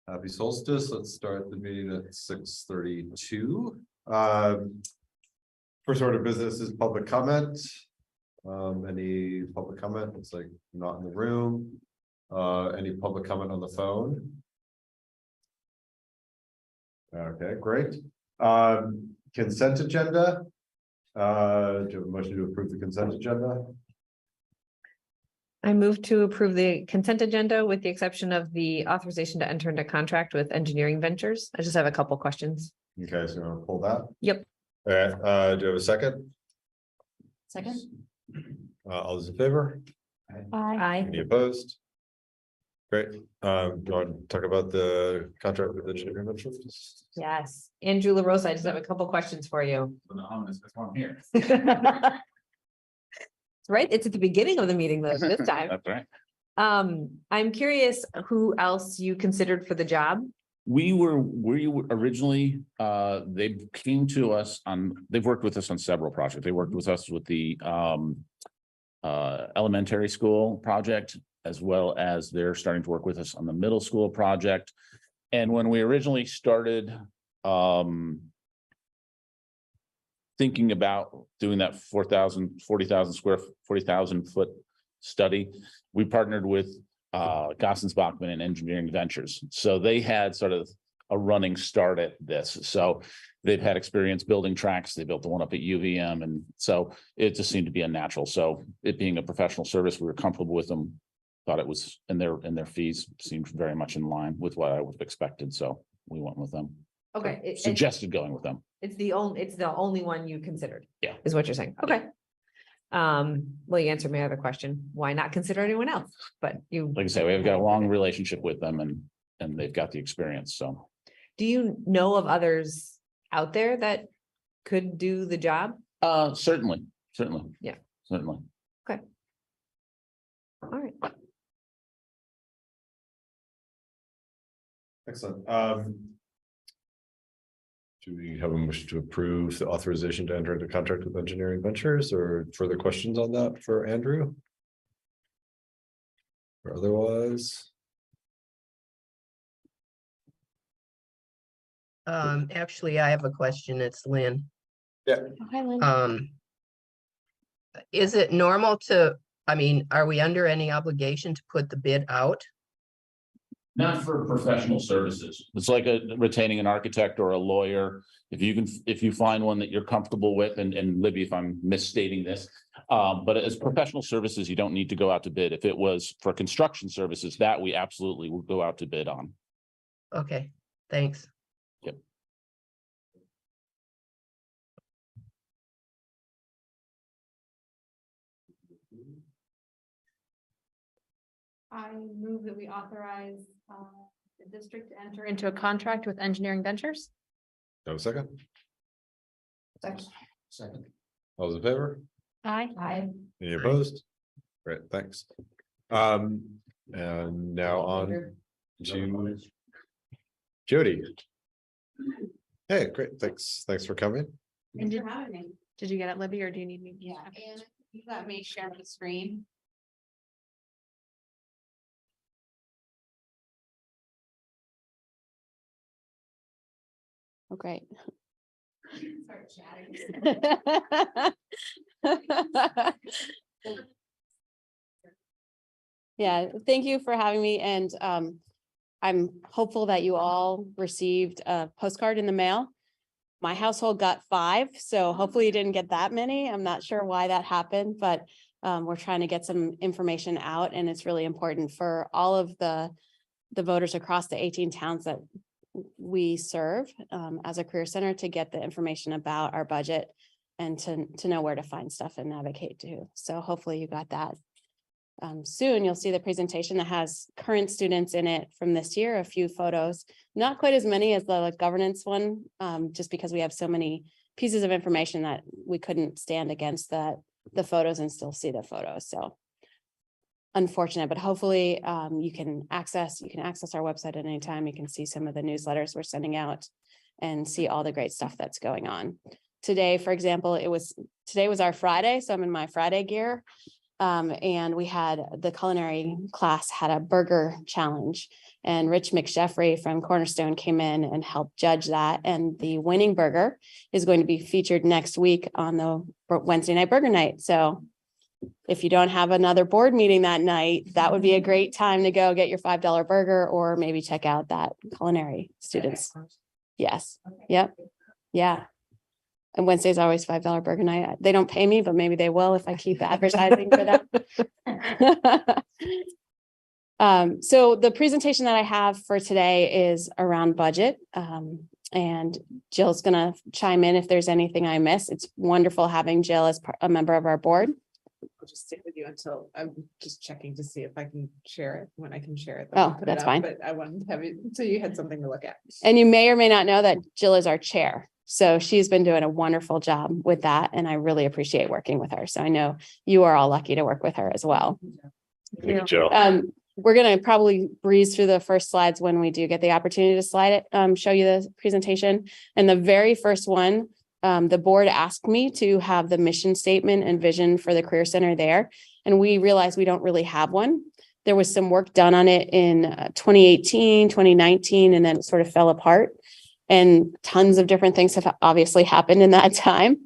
Happy solstice. Let's start the meeting at 6:32. First order of business is public comment. Any public comment? It's like not in the room. Any public comment on the phone? Okay, great. Consent agenda. Do you have a motion to approve the consent agenda? I move to approve the consent agenda with the exception of the authorization to enter into contract with Engineering Ventures. I just have a couple questions. Okay, so you want to pull that? Yep. All right, do you have a second? Second. All those in favor? Aye. Any opposed? Great. Do you want to talk about the contract with Engineering Ventures? Yes. Andrew LaRosa, I just have a couple questions for you. That's why I'm here. Right, it's at the beginning of the meeting though, this time. That's right. I'm curious who else you considered for the job. We were originally, they came to us they've worked with us on several projects. They worked with us with the elementary school project, as well as they're starting to work with us on the middle school project. And when we originally started thinking about doing that 40,000 foot study, we partnered with Gossens Bachman and Engineering Ventures. So they had sort of a running start at this. So they've had experience building tracks. They built the one up at UVM. And so it just seemed to be a natural. So it being a professional service, we were comfortable with them, thought it was, and their fees seemed very much in line with what I would have expected. So we went with them. Okay. Suggested going with them. It's the only one you considered. Yeah. Is what you're saying. Okay. Well, you answered my other question. Why not consider anyone else? But you. Like I say, we've got a long relationship with them and they've got the experience. So. Do you know of others out there that could do the job? Certainly. Yeah. Certainly. Okay. All right. Excellent. Do we have a motion to approve the authorization to enter into contract with Engineering Ventures, or further questions on that for Andrew? Or otherwise? Actually, I have a question. It's Lynn. Yeah. Hi, Lynn. Is it normal to, are we under any obligation to put the bid out? Not for professional services. It's like retaining an architect or a lawyer. If you find one that you're comfortable with, and Libby, if I'm misstating this, but as professional services, you don't need to go out to bid. If it was for construction services, that we absolutely would go out to bid on. Okay, thanks. Yep. I move that we authorize the district to enter into a contract with Engineering Ventures. Have a second? Second. All those in favor? Aye. Any opposed? Great, thanks. And now on to Jody. Hey, great, thanks for coming. And did you get it, Libby, or do you need me? Yeah, and you let me share the screen. Oh, great. Start chatting. Yeah, thank you for having me. And I'm hopeful that you all received a postcard in the mail. My household got 5, so hopefully you didn't get that many. I'm not sure why that happened, but we're trying to get some information out, and it's really important for all of the voters across the 18 towns that we serve as a career center to get the information about our budget and to know where to find stuff and navigate to. So hopefully you got that. Soon you'll see the presentation that has current students in it from this year, a few photos, not quite as many as the governance one, just because we have so many pieces of information that we couldn't stand against the photos and still see the photos. So unfortunate, but hopefully you can access our website at any time. You can see some of the newsletters we're sending out and see all the great stuff that's going on. Today, for example, today was our Friday, so I'm in my Friday gear. And we had the culinary class had a burger challenge. And Rich McJeffrey from Cornerstone came in and helped judge that. And the winning burger is going to be featured next week on the Wednesday night burger night. So if you don't have another board meeting that night, that would be a great time to go get your $5 burger or maybe check out that culinary students. Yes. Yep. Yeah. And Wednesday's always $5 burger night. They don't pay me, but maybe they will if I keep advertising for them. So the presentation that I have for today is around budget. And Jill's gonna chime in if there's anything I miss. It's wonderful having Jill as a member of our board. I'll just stick with you until I'm just checking to see if I can share it when I can share it. Oh, I'll put it that's up, fine. But I wanted to have it, so you had something to look at. And you may or may not know that Jill is our chair. So she's been doing a wonderful job with that. And I really appreciate working with her. So I know you are all lucky to work with her as well. Thank you, Jill. We're going to probably breeze through the first slides when we do get the opportunity to slide it, show you the presentation. And the very first one, the board asked me to have the mission statement and vision for the Career Center there. And we realized we don't really have one. There was some work done on it in 2018, 2019, and then it sort of fell apart. And tons of different things have obviously happened in that time.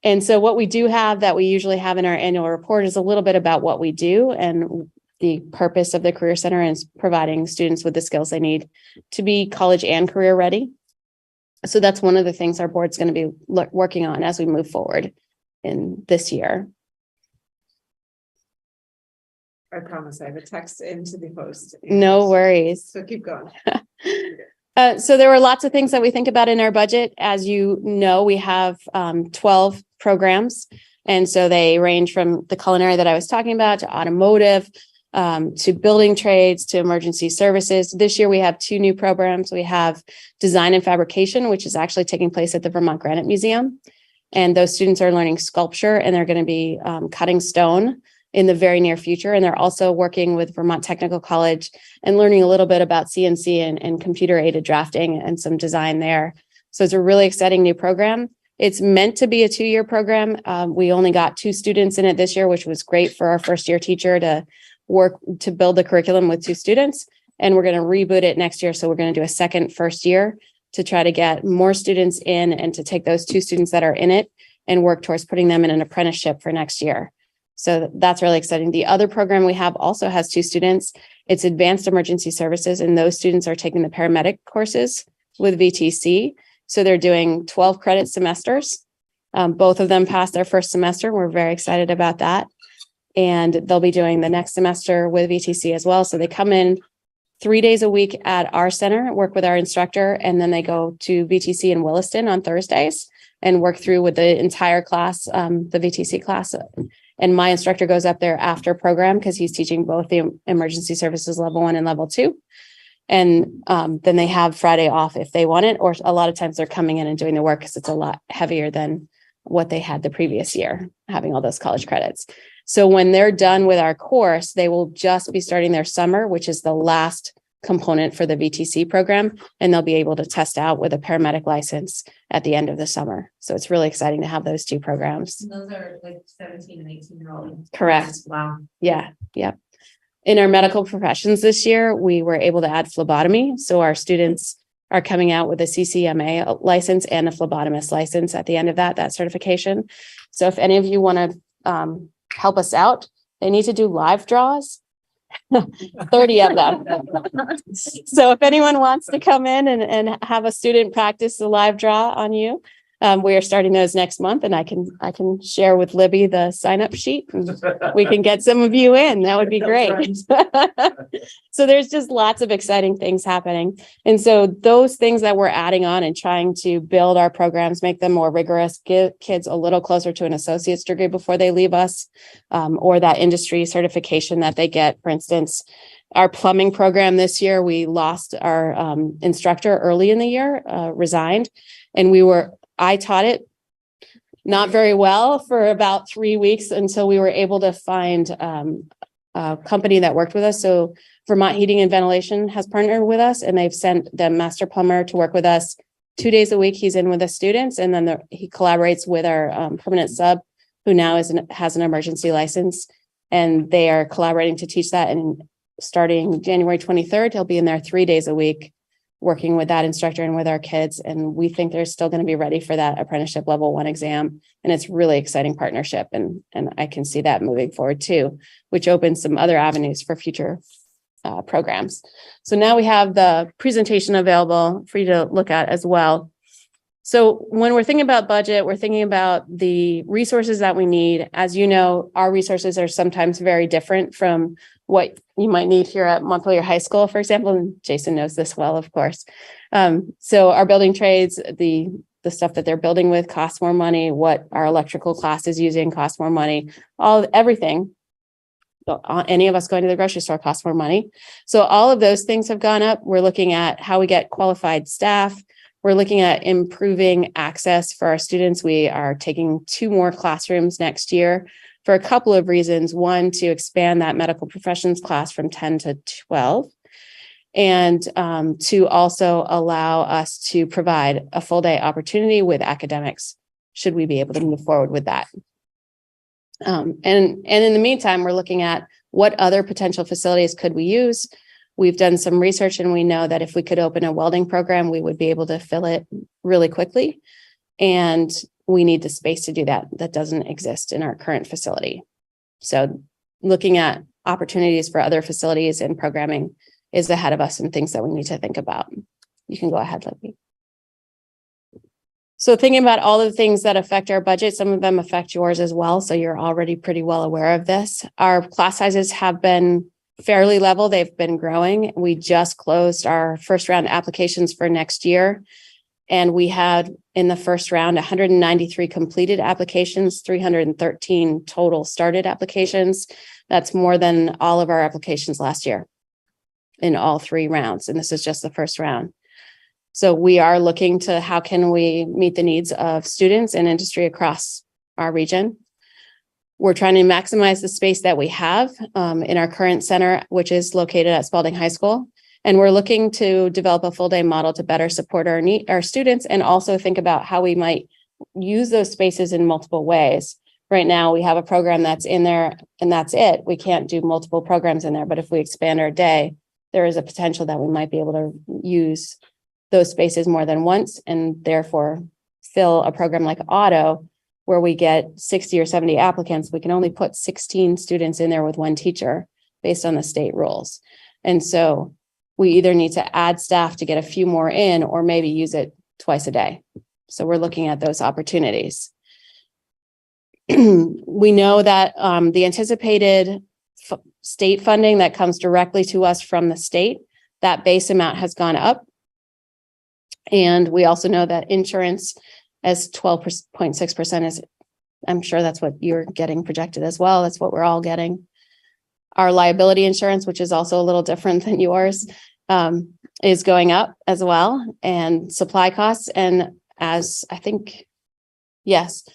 And so what we do have that we usually have in our annual report is a little bit about what we do, and the purpose of the Career Center is providing students with the skills they need to be college and career ready. So that's one of the things our board's going to be working on as we move forward in this year. I have a text into the post. No worries. So keep going. So there were lots of things that we think about in our budget. As you know, we have 12 programs. And so they range from the culinary that I was talking about to automotive, to building trades, to emergency services. This year we have 2 new programs. We have design and fabrication, which is actually taking place at the Vermont Granite Museum. And those students are learning sculpture, and they're going to be cutting stone in the very near future. And they're also working with Vermont Technical College and learning a little bit about CNC and computer aided drafting and some design there. So it's a really exciting new program. It's meant to be a 2-year program. We only got 2 students in it this year, which was great for our first year teacher to work to build the curriculum with 2 students. And we're going to reboot it next year. So we're going to do a second first year to try to get more students in and to take those 2 students that are in it and work towards putting them in an apprenticeship for next year. So that's really exciting. The other program we have also has 2 students. It's advanced emergency services, and those students are taking the paramedic courses with VTC. So they're doing 12 credit semesters. Both of them passed their first semester. We're very excited about that. And they'll be doing the next semester with VTC as well. So they come in 3 days a week at our center, work with our instructor, and then they go to VTC in Williston on Thursdays and work through with the entire class, the VTC class. And my instructor goes up there after program because he's teaching both the emergency services level 1 and level 2. And then they have Friday off if they want it, or a lot of times they're coming in and doing the work because it's a lot heavier than what they had the previous year, having all those college credits. So when they're done with our course, they will just be starting their summer, which is the last component for the VTC program, and they'll be able to test out with a paramedic license at the end of the summer. So it's really exciting to have those 2 programs. Those are like 17 and 18-year-olds. Correct. Wow. Yeah. Yep. In our medical professions this year, we were able to add phlebotomy. So our students are coming out with a CCMA license and a phlebotomist license at the end of that certification. So if any of you want to help us out, they need to do live draws. 30 of them. So if anyone wants to come in and have a student practice the live draw on you, we are starting those next month, and I can share with Libby the sign up sheet. And we can get some of you in. That would be great. So there's just lots of exciting things happening. And so those things that we're adding on and trying to build our programs, make them more rigorous, give kids a little closer to an associate's degree before they leave us, or that industry certification that they get. For instance, our plumbing program this year, we lost our instructor early in the year, resigned, and I taught it not very well for about 3 weeks until we were able to find a company that worked with us. So Vermont Heating and Ventilation has partnered with us, and they've sent the master plumber to work with us 2 days a week. He's in with the students, and then he collaborates with our permanent sub, who now has an emergency license. And they are collaborating to teach that. And starting January 23rd, he'll be in there 3 days a week, working with that instructor and with our kids. And we think they're still going to be ready for that apprenticeship level 1 exam. And it's really exciting partnership. And I can see that moving forward too, which opens some other avenues for future programs. So now we have the presentation available for you to look at as well. So when we're thinking about budget, we're thinking about the resources that we need. As you know, our resources are sometimes very different from what you might need here at Montpelier High School, for example, and Jason knows this well, of course. So our building trades, the stuff that they're building with costs more money, what our electrical class is using costs more money, everything. Any of us going to the grocery store costs more money. So all of those things have gone up. We're looking at how we get qualified staff. We're looking at improving access for our students. We are taking 2 more classrooms next year for a couple of reasons. One, to expand that medical professions class from 10 to 12. And to also allow us to provide a full day opportunity with academics, should we be able to move forward with that. And in the meantime, we're looking at what other potential facilities could we use. We've done some research and we know that if we could open a welding program, we would be able to fill it really quickly. And we need the space to do that. That doesn't exist in our current facility. So looking at opportunities for other facilities and programming is ahead of us and things that we need to think about. You can go ahead, Libby. So thinking about all the things that affect our budget, some of them affect yours as well. So you're already pretty well aware of this. Our class sizes have been fairly level. They've been growing. We just closed our first round applications for next year. And we had in the first round 193 completed applications, 313 total started applications. That's more than all of our applications last year in all 3 rounds. And this is just the first round. So we are looking to how can we meet the needs of students and industry across our region. We're trying to maximize the space that we have in our current center, which is located at Spalding High School. And we're looking to develop a full day model to better support our students and also think about how we might use those spaces in multiple ways. Right now, we have a program that's in there and that's it. We can't do multiple programs in there, but if we expand our day, there is a potential that we might be able to use those spaces more than once and therefore fill a program like auto where we get 60 or 70 applicants. We can only put 16 students in there with 1 teacher based on the state rules. And so we either need to add staff to get a few more in or maybe use it twice a day. So we're looking at those opportunities. We know that the anticipated state funding that comes directly to us from the state, that base amount has gone up. And we also know that insurance as 12.6% is, I'm sure that's what you're getting projected as well. That's what we're all getting. Our liability insurance, which is also a little different than yours, is going up as well. And supply costs. And as I think, yes,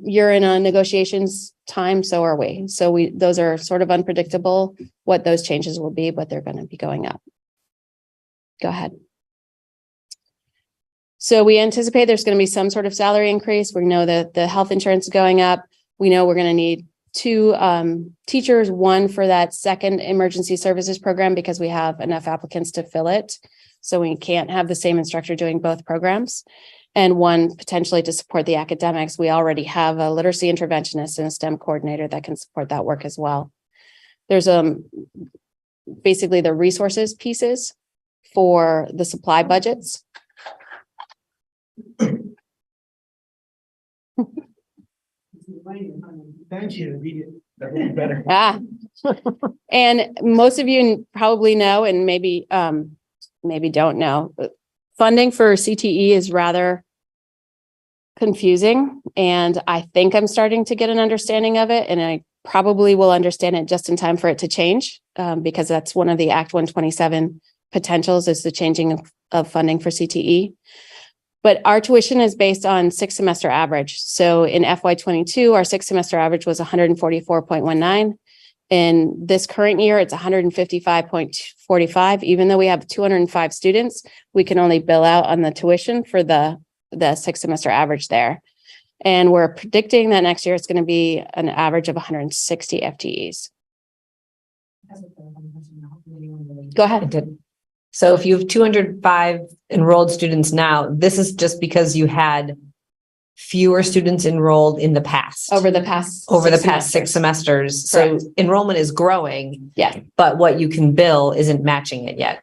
you're in a negotiations time, so are we. So those are sort of unpredictable what those changes will be, but they're going to be going up. Go ahead. So we anticipate there's going to be some sort of salary increase. We know that the health insurance is going up. We know we're going to need 2 teachers, 1 for that second emergency services program because we have enough applicants to fill it. So we can't have the same instructor doing both programs. And 1 potentially to support the academics. We already have a literacy interventionist and a STEM coordinator that can support that work as well. There's basically the resources pieces for the supply budgets. Thank you. Read it. That would be better. And most of you probably know, and maybe don't know, but funding for CTE is rather confusing. And I think I'm starting to get an understanding of it. And I probably will understand it just in time for it to change, because that's one of the Act 127 potentials is the changing of funding for CTE. But our tuition is based on 6-semester average. So in FY22, our 6-semester average was 144.19. In this current year, it's 155.45. Even though we have 205 students, we can only bill out on the tuition for the 6-semester average there. And we're predicting that next year it's going to be an average of 160 FTEs. Go I ahead. did. So if you have 205 enrolled students now, this is just because you had fewer students enrolled in the past. Over the past six semesters. So Correct. enrollment is growing. Yeah. But what you can bill isn't matching it yet.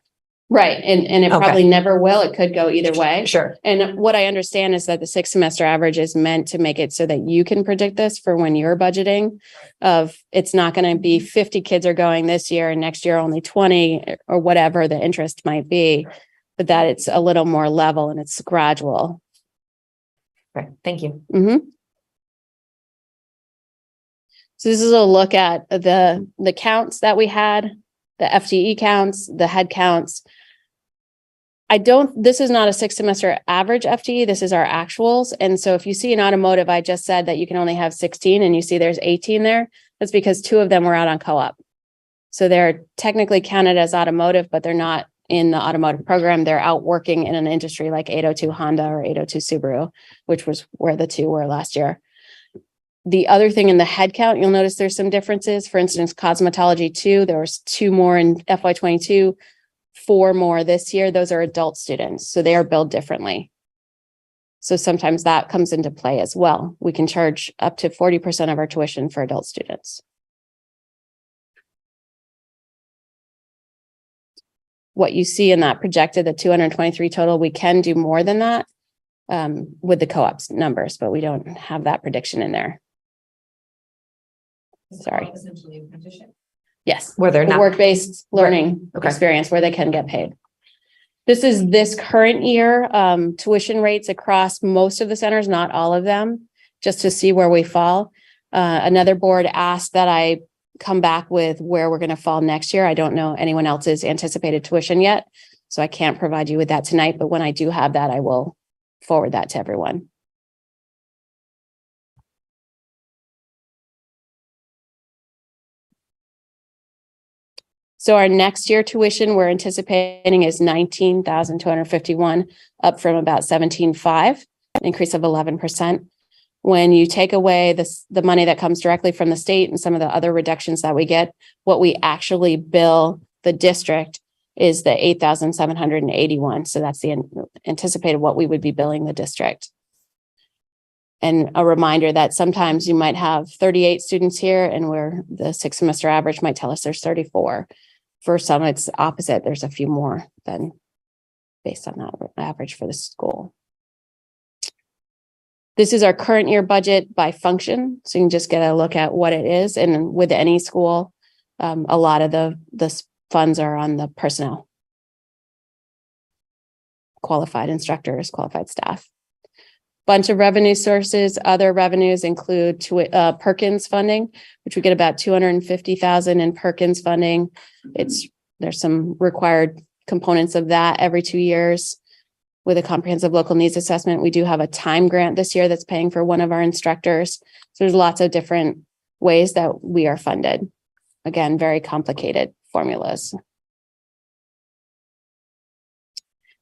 Right. And it Okay. probably never will. It could go either way. Sure. And what I understand is that the 6 semester average is meant to make it so that you can predict this for when you're budgeting of it's not going to be 50 kids are going this year and next year only 20 or whatever the interest might be, but that it's a little more level and it's gradual. Okay. Thank you. So this is a look at the counts that we had, the FTE counts, the head counts. This is not a 6 semester average FTE. This is our actuals. And so if you see in automotive, I just said that you can only have 16 and you see there's 18 there. That's because 2 of them were out on co-op. So they're technically counted as automotive, but they're not in the automotive program. They're out working in an industry like 802 Honda or 802 Subaru, which was where the 2 were last year. The other thing in the head count, you'll notice there's some differences. For instance, cosmetology 2, there was 2 more in FY22, 4 more this year. Those are adult students, so they are billed differently. So sometimes that comes into play as well. We can charge up to 40% of our tuition for adult students. What you see in that projected, the 223 total, we can do more than that with the co-ops numbers, but we don't have that prediction in there. Sorry. Yes. Where they're The not. work-based learning Okay. experience where they can get paid. This is this current year tuition rates across most of the centers, not all of them, just to see where we fall. Another board asked that I come back with where we're going to fall next year. I don't know anyone else's anticipated tuition yet, so I can't provide you with that tonight, but when I do have that, I will forward that to everyone. So our next year tuition we're anticipating is 19,251, up from about 17,500, an increase of 11%. When you take away the money that comes directly from the state and some of the other reductions that we get, what we actually bill the district is the 8,781. So that's the anticipated what we would be billing the district. And a reminder that sometimes you might have 38 students here and where the 6 semester average might tell us there's 34. For some, it's opposite. There's a few more than based on that average for the school. This is our current year budget by function. So you can just get a look at what it is. And with any school, a lot of the funds are on the personnel. Qualified instructors, qualified staff. Bunch of revenue sources. Other revenues include Perkins funding, which we get about $250,000 in Perkins funding. There's some required components of that every 2 years. With a comprehensive local needs assessment, we do have a time grant this year that's paying for one of our instructors. So there's lots of different ways that we are funded. Again, very complicated formulas.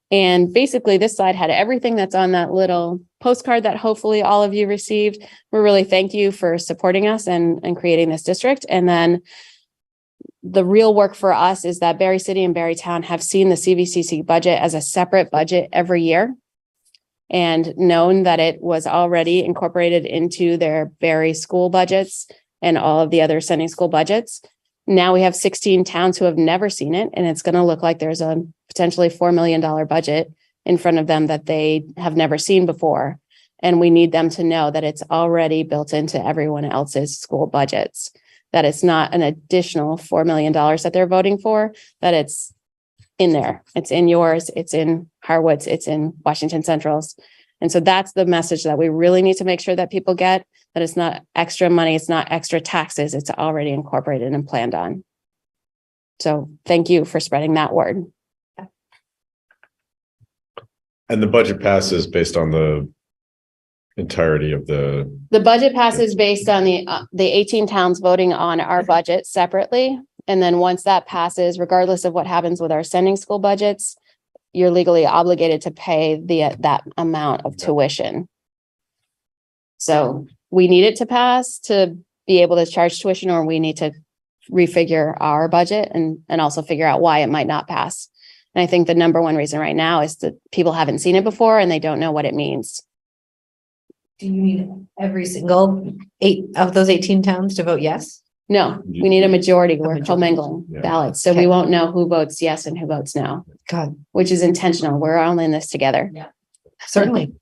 And basically this slide had everything that's on that little postcard that hopefully all of you received. We really thank you for supporting us and creating this district. And then the real work for us is that Berry City and Berrytown have seen the CVCC budget as a separate budget every year and known that it was already incorporated into their Berry school budgets and all of the other sending school budgets. Now we have 16 towns who have never seen it, and it's going to look like there's a potentially $4 million budget in front of them that they have never seen before. And we need them to know that it's already built into everyone else's school budgets, that it's not an additional $4 million that they're voting for, that it's in there. It's in yours, it's in Harwood's, it's in Washington Central's. And so that's the message that we really need to make sure that people get, that it's not extra money, it's not extra taxes, it's already incorporated and planned on. So thank you for spreading that word. And the budget passes based on the entirety of the budget passes based on the 18 towns voting on our budget separately. And then once that passes, regardless of what happens with our sending school budgets, you're legally obligated to pay that amount of tuition. So we need it to pass to be able to charge tuition, or we need to refigure our budget and also figure out why it might not pass. And I think the number one reason right now is that people haven't seen it before and they don't know what it means. Do you need every single 8 of those 18 towns to vote yes? No, we need a majority. We're majority. commingling Yeah. ballots, so Okay. we won't know who votes yes and who votes no, God, which is intentional. We're all in this together. certainly.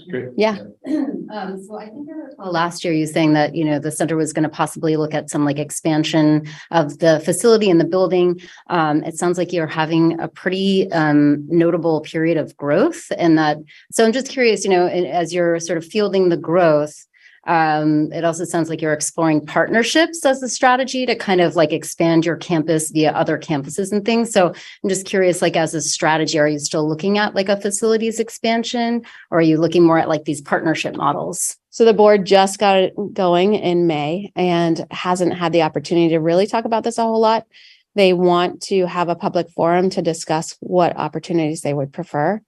Great. Yeah. So I think last year you saying that, the center was going to possibly look at some like expansion of the facility and the building. It sounds like you're having a pretty notable period of growth and that. So I'm just curious, as you're sort of fielding the growth, it also sounds like you're exploring partnerships as a strategy to kind of like expand your campus via other campuses and things. So I'm just curious, like as a strategy, are you still looking at like a facilities expansion, or are you looking more at like these partnership models? So the board just got it going in May and hasn't had the opportunity to really talk about this a whole lot. They want to have a public forum to discuss what opportunities they would prefer.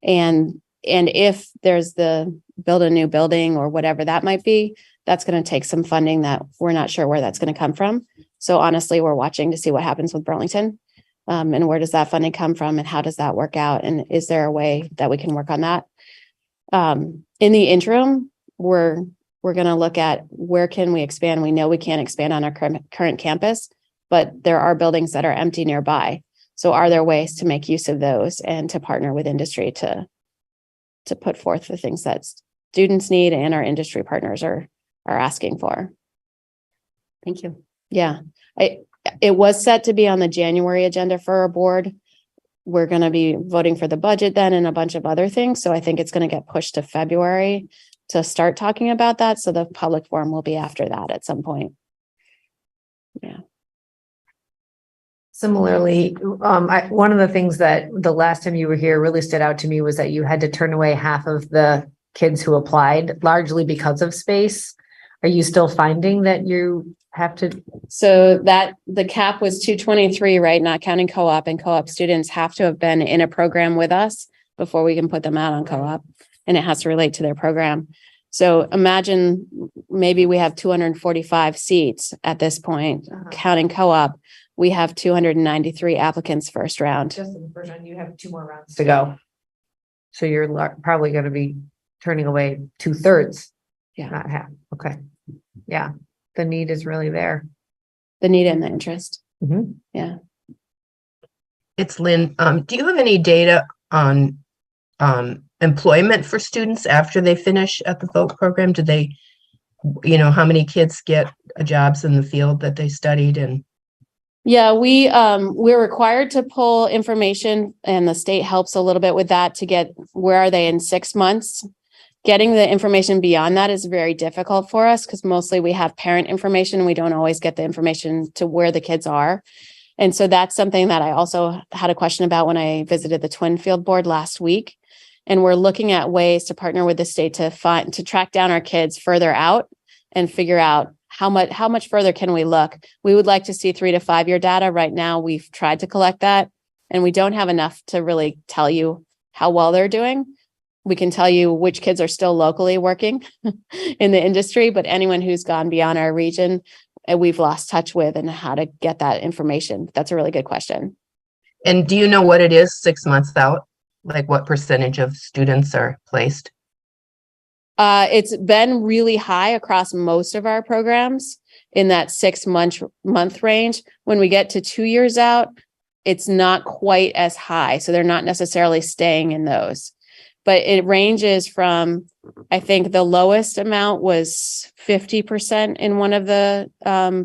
And if there's the build a new building or whatever that might be, that's going to take some funding that we're not sure where that's going to come from. So honestly, we're watching to see what happens with Burlington. And where does that funding come from and how does that work out? And is there a way that we can work on that? In the interim, we're going to look at where can we expand. We know we can't expand on our current campus, but there are buildings that are empty nearby. So are there ways to make use of those and to partner with industry to put forth the things that students need and our industry partners are asking for? Thank you. Yeah, it was set to be on the January agenda for our board. We're going to be voting for the budget then and a bunch of other things. So I think it's going to get pushed to February to start talking about that. So the public forum will be after that at some point. Yeah. Similarly, one of the things that the last time you were here really stood out to me was that you had to turn away half of the kids who applied largely because of space. Are you still finding that you have to? So that the cap was 223, right? Not counting co-op, and co-op students have to have been in a program with us before we can put them out on co-op, and it has to relate to their program. So imagine maybe we have 245 seats at this point, counting co-op. We have 293 applicants first round. Just in the first round, you have 2 more rounds to go. So you're probably going to be turning away 2/3. Yeah. Not half. Okay. Yeah. The need is really there. The need and the interest. Mhm. Yeah. It's Lynn. Do you have any data on employment for students after they finish at the vote program? Do they, how many kids get jobs in the field that they studied? And Yeah, we're required to pull information, and the state helps a little bit with that to get where are they in 6 months. Getting the information beyond that is very difficult for us because mostly we have parent information. We don't always get the information to where the kids are. And so that's something that I also had a question about when I visited the Twin Field Board last week. And we're looking at ways to partner with the state to track down our kids further out and figure out how much further can we look. We would like to see 3 to 5 year data. Right now, we've tried to collect that, and we don't have enough to really tell you how well they're doing. We can tell you which kids are still locally working in the industry, but anyone who's gone beyond our region, we've lost touch with, and how to get that information. That's a really good question. And do you know what it is 6 months out? Like what percentage of students are placed? It's been really high across most of our programs in that 6 month range. When we get to 2 years out, it's not quite as high. So they're not necessarily staying in those, but it ranges from, I think the lowest amount was 50% in one of the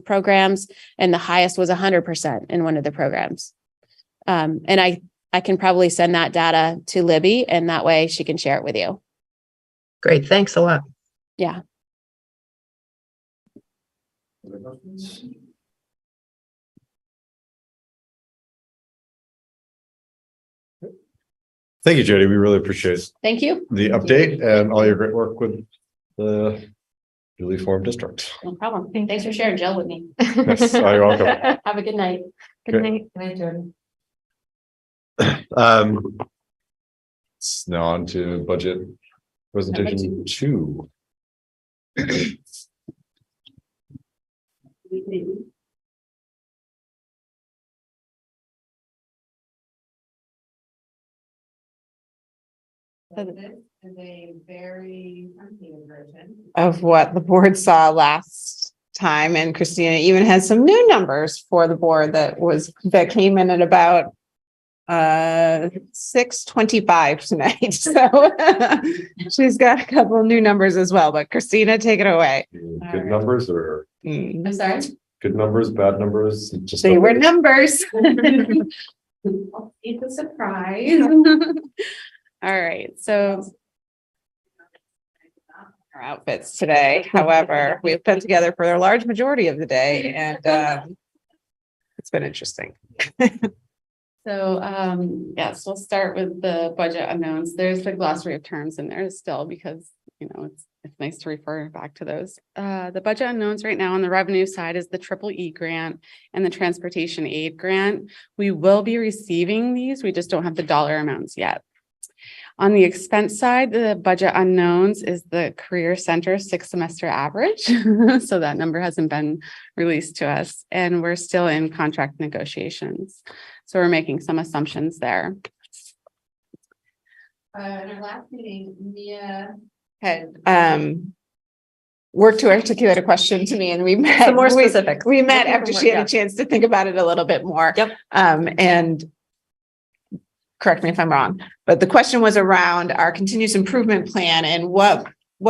programs, and the highest was 100% in one of the programs. And I can probably send that data to Libby, and that way she can share it with you. Great, thanks a lot. Yeah. Other questions? Thank you, Jody. We really appreciate Thank you. the update and all your great work with the newly formed district. No problem. Thanks for sharing Jill with me. Yes, you're welcome. Have a good night. Good night. Good night, Jordan. Now on to budget presentation 2. Of what the board saw last time, and Christina even has some new numbers for the board that came in at about 6:25 tonight. So she's got a couple of new numbers as well, but Christina, take it away. Good numbers or I'm sorry? good numbers, bad numbers? Just They were numbers? numbers. It's a surprise. All right, so Our outfits today. However, we've been together for a large majority of the day, and it's been interesting. yes, we'll start with the budget unknowns. There's the glossary of terms in there still because, it's nice to refer back to those. The budget unknowns right now on the revenue side is the EEE grant and the transportation aid grant. We will be receiving these. We just don't have the dollar amounts yet. On the expense side, the budget unknowns is the Career Center 6 semester average. So that number hasn't been released to us, and we're still in contract negotiations. So we're making some assumptions there. In our last meeting, Mia Had worked to articulate a question to me, and we met. Some more specific. We met Looking for after more, she had yeah. a chance to think about it a little bit more. Yep. And correct me if I'm wrong, but the question was around our continuous improvement plan and what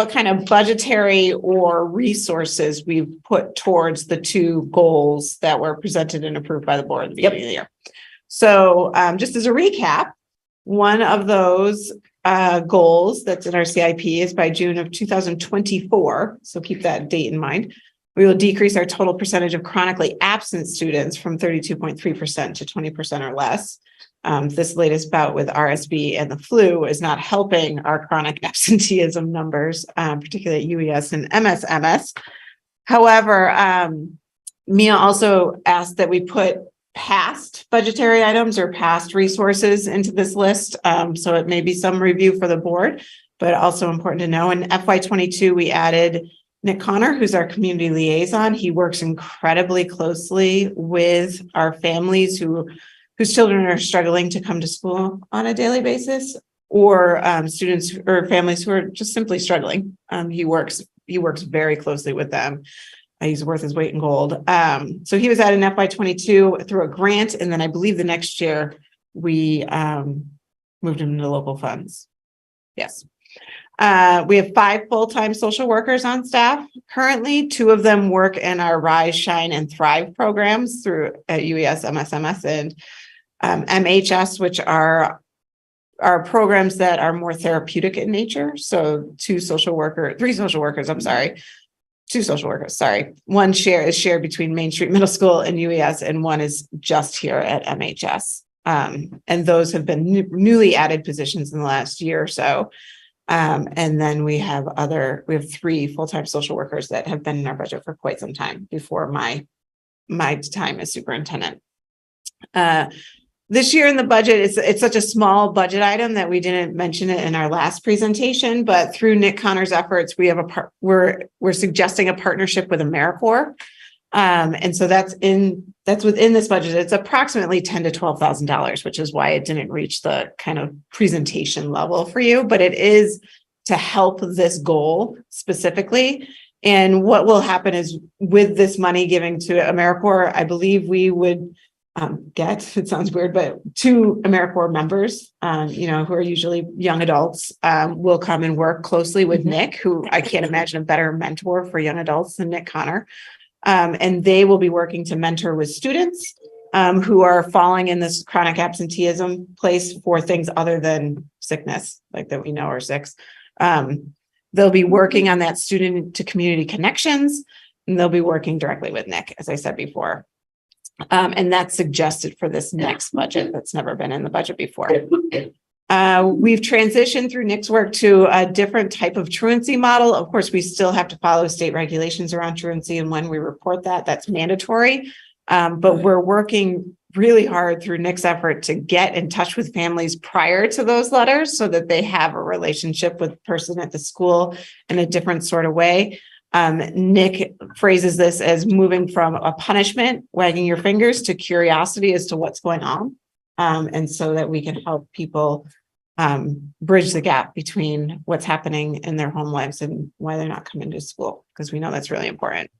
kind of budgetary or resources we've put towards the 2 goals that were presented and approved by the board at the beginning of the year. So just as a recap, one of those goals that's in our CIP is by June of 2024. So keep that date in mind. We will decrease our total percentage of chronically absent students from 32.3% to 20% or less. This latest bout with RSV and the flu is not helping our chronic absenteeism numbers, particularly at UES and MSMS. However, Mia also asked that we put past budgetary items or past resources into this list. So it may be some review for the board, but also important to know. In FY22, we added Nick Connor, who's our community liaison. He works incredibly closely with our families whose children are struggling to come to school on a daily basis, or students or families who are just simply struggling. He works very closely with them. He's worth his weight in gold. So he was at an FY22 through a grant, and then I believe the next year we moved him into local funds. Yes. We have 5 full-time social workers on staff currently. 2 of them work in our Rise, Shine, and Thrive programs through at UES, MSMS, and MHS, which are programs that are more therapeutic in nature. So 2 social workers, sorry. One is shared between Main Street Middle School and UES, and one is just here at MHS. And those have been newly added positions in the last year or so. And then we have 3 full-time social workers that have been in our budget for quite some time before my time as superintendent. This year in the budget, it's such a small budget item that we didn't mention it in our last presentation, but through Nick Connor's efforts, we're suggesting a partnership with AmeriCorps. And so that's within this budget. It's approximately $10,000 to $12,000, which is why it didn't reach the kind of presentation level for you, but it is to help this goal specifically. And what will happen is with this money giving to AmeriCorps, I believe we would it sounds weird, but 2 AmeriCorps members, who are usually young adults, will come and work closely with Nick, who I can't imagine a better mentor for young adults than Nick Connor. And they will be working to mentor with students who are falling in this chronic absenteeism place for things other than sickness, like that we know are sick. They'll be working on that student to community connections, and they'll be working directly with Nick, as I said before. And that's suggested for this next budget that's never been in the budget before. We've transitioned through Nick's work to a different type of truancy model. Of course, we still have to follow state regulations around truancy, and when we report that, that's mandatory. But we're working really hard through Nick's effort to get in touch with families prior to those letters so that they have a relationship with the person at the school in a different sort of way. Nick phrases this as moving from a punishment, wagging your fingers, to curiosity as to what's going on. And so that we can help people bridge the gap between what's happening in their home lives and why they're not coming to school, because we know that's really important.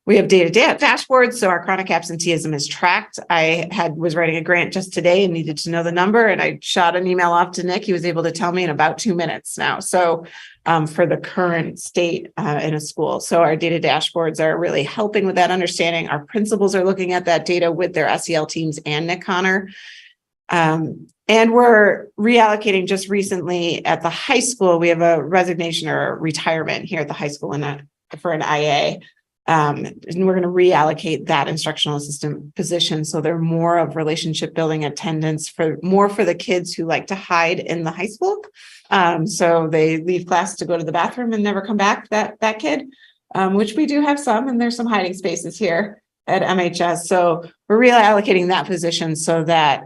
We have data dashboards, so our chronic absenteeism is tracked. Was writing a grant just today and needed to know the number, and I shot an email off to Nick. He was able to tell me in about 2 minutes now. So for the current state in a school. So our data dashboards are really helping with that understanding. Our principals are looking at that data with their SEL teams and Nick Connor. And we're reallocating just recently at the high school. We have a resignation or a retirement here at the high school for an IA. And we're going to reallocate that instructional assistant position. So they're more of relationship building attendance for the kids who like to hide in the high school. So they leave class to go to the bathroom and never come back, that kid, which we do have some, and there's some hiding spaces here at MHS. So we're reallocating that position so that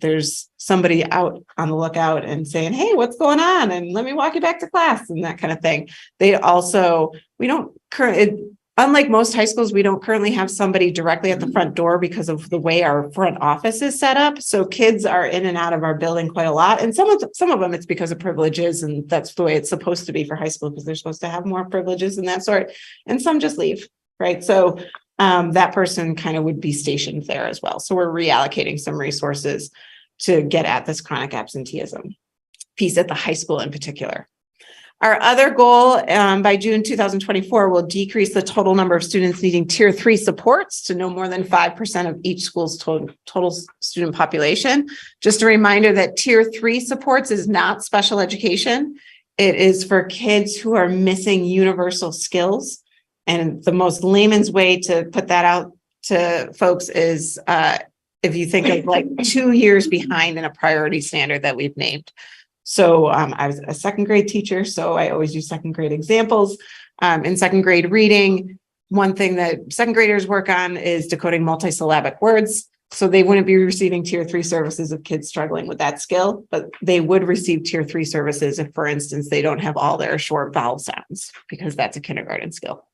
there's somebody out on the lookout and saying, hey, what's going on? And let me walk you back to class and that kind of thing. Unlike most high schools, we don't currently have somebody directly at the front door because of the way our front office is set up. So kids are in and out of our building quite a lot. And some of them, it's because of privileges, and that's the way it's supposed to be for high school, because they're supposed to have more privileges and that sort. And some just leave, right? So that person kind of would be stationed there as well. So we're reallocating some resources to get at this chronic absenteeism piece at the high school in particular. Our other goal by June 2024 will decrease the total number of students needing tier 3 supports to no more than 5% of each school's total student population. Just a reminder that tier 3 supports is not special education. It is for kids who are missing universal skills. And the most layman's way to put that out to folks is if you think of like 2 years behind in a priority standard that we've named. So I was a second grade teacher, so I always use second grade examples. In second grade reading, one thing that second graders work on is decoding multisyllabic words. So they wouldn't be receiving tier 3 services of kids struggling with that skill, but they would receive tier 3 services if, for instance, they don't have all their short vowel sounds, because that's a kindergarten skill.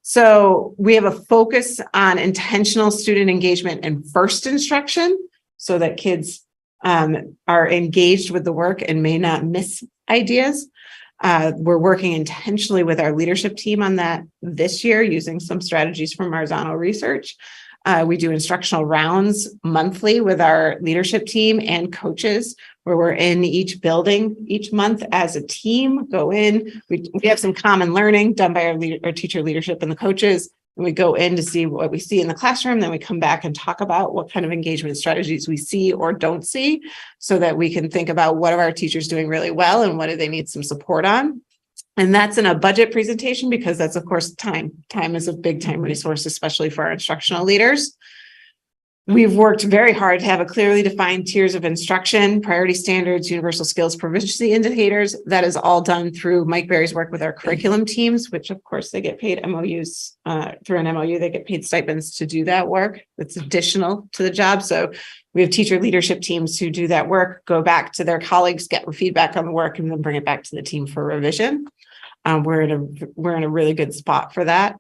So we have a focus on intentional student engagement in first instruction so that kids are engaged with the work and may not miss ideas. We're working intentionally with our leadership team on that this year using some strategies from Marzano research. We do instructional rounds monthly with our leadership team and coaches, where we're in each building each month as a team, go in. We have some common learning done by our teacher leadership and the coaches. And we go in to see what we see in the classroom. Then we come back and talk about what kind of engagement strategies we see or don't see, so that we can think about what are our teachers doing really well and what do they need some support on. And that's in a budget presentation, because that's, of course, time. Time is a big time resource, especially for our instructional leaders. We've worked very hard to have a clearly defined tiers of instruction, priority standards, universal skills, proficiency indicators. That is all done through Mike Berry's work with our curriculum teams, which of course they get paid MOUs through an MOU. They get paid stipends to do that work. That's additional to the job. So we have teacher leadership teams who do that work, go back to their colleagues, get feedback on the work, and then bring it back to the team for revision. We're in a really good spot for that.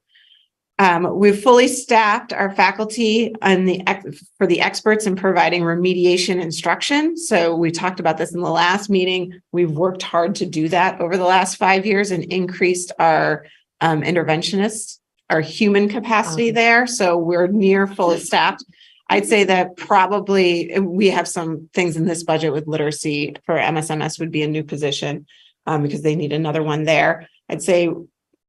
We've fully staffed our faculty for the experts in providing remediation instruction. So we talked about this in the last meeting. We've worked hard to do that over the last 5 years and increased our interventionists, our human capacity there. So we're near fully staffed. I'd say that probably we have some things in this budget with literacy for MSMS would be a new position because they need another one there. I'd say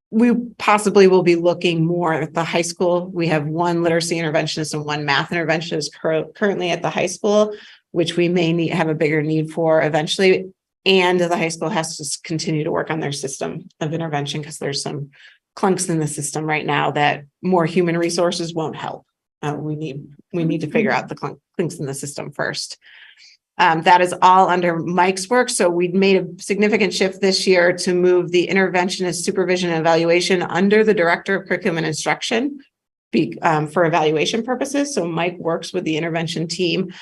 we possibly will be looking more at the high school. We have one literacy interventionist and one math interventionist currently at the high school, which we may have a bigger need for eventually. And the high school has to continue to work on their system of intervention, because there's some clunks in the system right now that more human resources won't help. We need to figure out the clunks in the system first. That is all under Mike's work. So we made a significant shift this year to move the interventionist supervision and evaluation under the director of curriculum and instruction. for evaluation purposes. So Mike works with the intervention team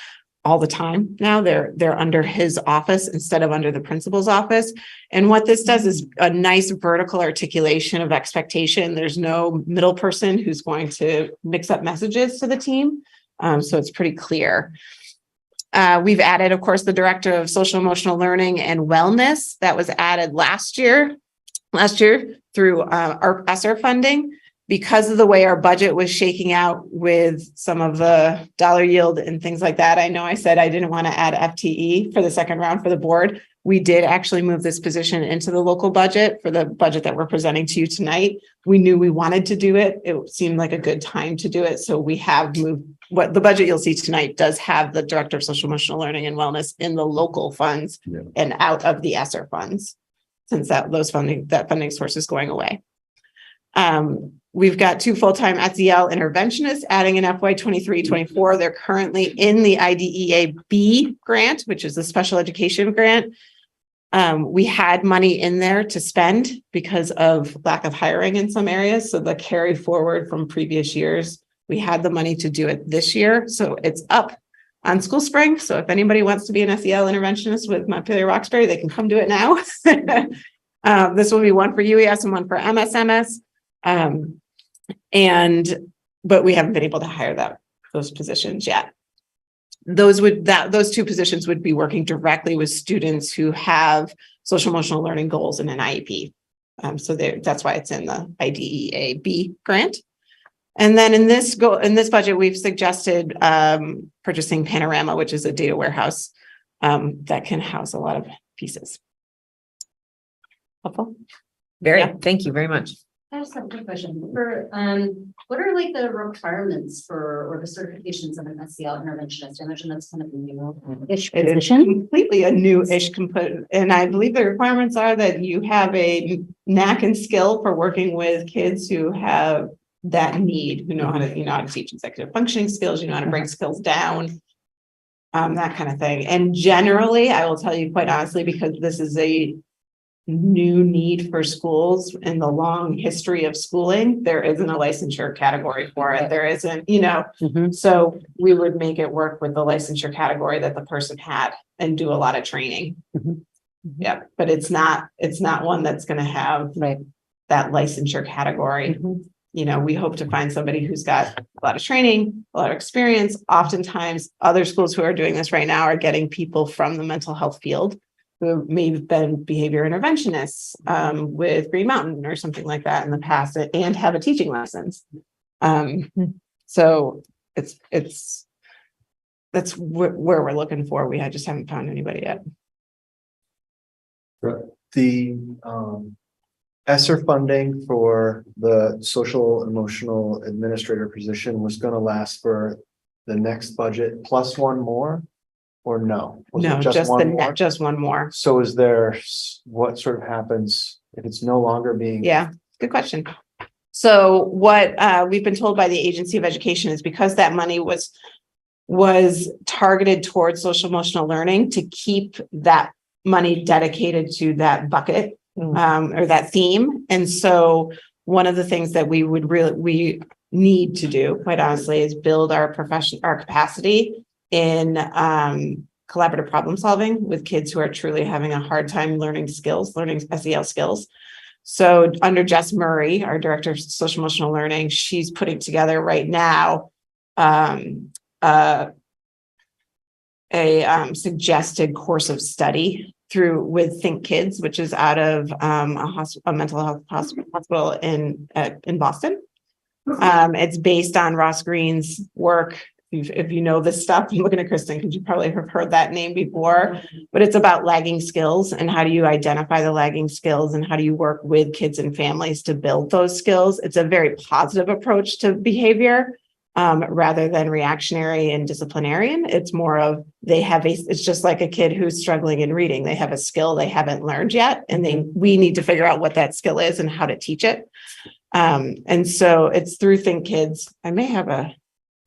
all the time. Now they're under his office instead of under the principal's office. And what this does is a nice vertical articulation of expectation. There's no middle person who's going to mix up messages to the team. So it's pretty clear. We've added, of course, the director of social emotional learning and wellness that was added last year through our ESSER funding. Because of the way our budget was shaking out with some of the dollar yield and things like that. I know I said I didn't want to add FTE for the second round for the board. We did actually move this position into the local budget for the budget that we're presenting to you tonight. We knew we wanted to do it. It seemed like a good time to do it. So we have moved what the budget you'll see tonight does have the director of social emotional learning and wellness in the local funds and out of the ESSER funds, since that funding source is going away. We've got 2 full-time SEL interventionists adding in FY 23-24. They're currently in the IDEA B grant, which is the special education grant. We had money in there to spend because of lack of hiring in some areas. So the carry forward from previous years, we had the money to do it this year. So it's up on School Spring. So if anybody wants to be an SEL interventionist with Montpelier-Roxbury, they can come do it now. This will be one for UES and one for MSMS. But we haven't been able to hire those positions yet. Those 2 positions would be working directly with students who have social emotional learning goals in an IEP. So that's why it's in the IDEA B grant. And then in this budget, we've suggested purchasing Panorama, which is a data warehouse that can house a lot of pieces. Helpful? Thank you very much. I just have a quick question. What are like the requirements or the certifications of an SEL interventionist? I imagine that's kind of a new-ish It is position. completely a new-ish component. And I believe the requirements are that you have a knack and skill for working with kids who have that need, who know how to teach executive functioning skills, how to break skills down, that kind of thing. And generally, I will tell you quite honestly, because this is a new need for schools in the long history of schooling, there isn't a licensure category for it. There isn't, so we would make it work with the licensure category that the person had and do a lot of training. Yeah, but it's not one that's going to have that licensure category. We hope to find somebody who's got a lot of training, a lot of experience. Oftentimes other schools who are doing this right now are getting people from the mental health field who may have been behavior interventionists with Green Mountain or something like that in the past and have a teaching license. So that's where we're looking for. We just haven't found anybody yet. The ESSER funding for the social emotional administrator position was going to last for the next budget plus one more. Or no? Was it No, just one more? just one more. So what sort of happens if it's no longer being? Yeah, good question. So what we've been told by the Agency of Education is because that money was targeted towards social emotional learning, to keep that money dedicated to that bucket or that theme. And so one of the things that we need to do, quite honestly, is build our capacity in collaborative problem solving with kids who are truly having a hard time learning SEL skills. So under Jess Murray, our director of social emotional learning, she's putting together right now a suggested course of study with Think Kids, which is out of a mental health hospital in Boston. It's based on Ross Green's work. If you know this stuff, I'm looking at Kristen because you probably have heard that name before, but it's about lagging skills and how do you identify the lagging skills and how do you work with kids and families to build those skills. It's a very positive approach to behavior rather than reactionary and disciplinarian. It's more of it's just like a kid who's struggling in reading. They have a skill they haven't learned yet, and we need to figure out what that skill is and how to teach it. And so it's through Think Kids. I may have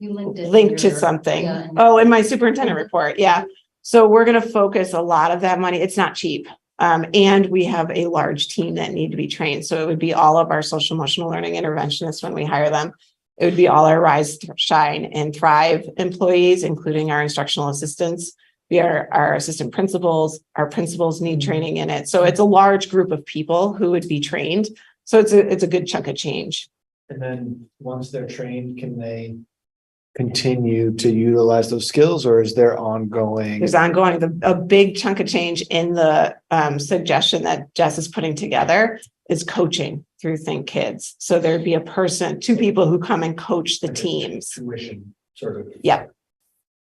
You linked to something. In my superintendent report. Yeah. So we're going to focus a lot of that money. It's not cheap. And we have a large team that need to be trained. So it would be all of our social emotional learning interventionists when we hire them. It would be all our Rise, Shine, and Thrive employees, including our instructional assistants. We are our assistant principals. Our principals need training in it. So it's a large group of people who would be trained. So it's a good chunk of change. And then once they're trained, can they continue to utilize those skills, or is there ongoing? There's ongoing, a big chunk of change in the suggestion that Jess is putting together is coaching through Think Kids. So there'd be two people who come and coach the teams. Tuition sort of. Yeah.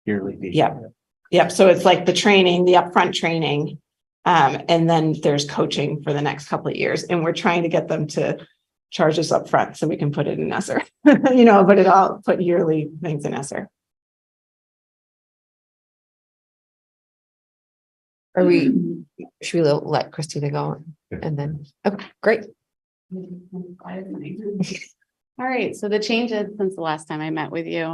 Yearly. fee. Yeah. Yep. So it's like the training, the upfront training. And then there's coaching for the next couple of years. And we're trying to get them to charge us up front so we can put it in ESSER, put yearly things in ESSER. Should we let Christina go? And then, okay, great. All right, so the changes since the last time I met with you,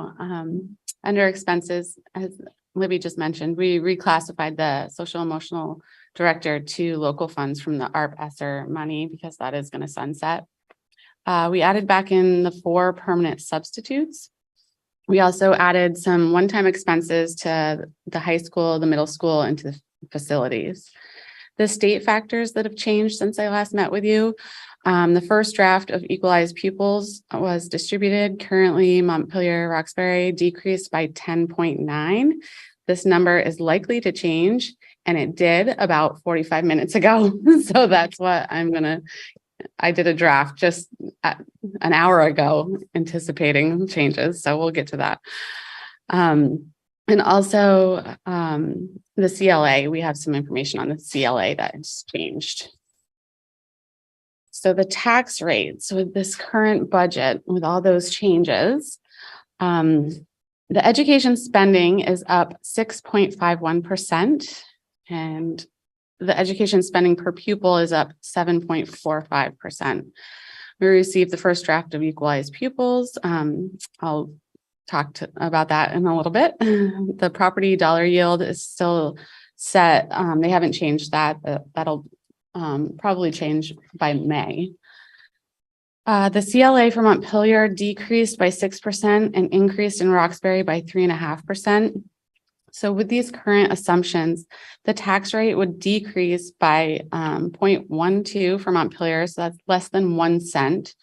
under expenses, as Libby just mentioned, we reclassified the social emotional director to local funds from the ARP ESSER money because that is going to sunset. We added back in the 4 permanent substitutes. We also added some one-time expenses to the high school, the middle school, and to the facilities. The state factors that have changed since I last met with you. The first draft of equalized pupils was distributed. Currently, Montpelier-Roxbury decreased by 10.9. This number is likely to change, and it did about 45 minutes ago. So that's what I did a draft just an hour ago anticipating changes. So we'll get to that. And also the CLA, we have some information on the CLA that has changed. So the tax rates with this current budget, with all those changes, the education spending is up 6.51%, and the education spending per pupil is up 7.45%. We received the first draft of equalized pupils. I'll talk about that in a little bit. The property dollar yield is still set. They haven't changed that. That'll probably change by May. The CLA for Montpelier decreased by 6% and increased in Roxbury by 3.5%. So with these current assumptions, the tax rate would decrease by 0.12 for Montpelier, so that's less than 1 cent,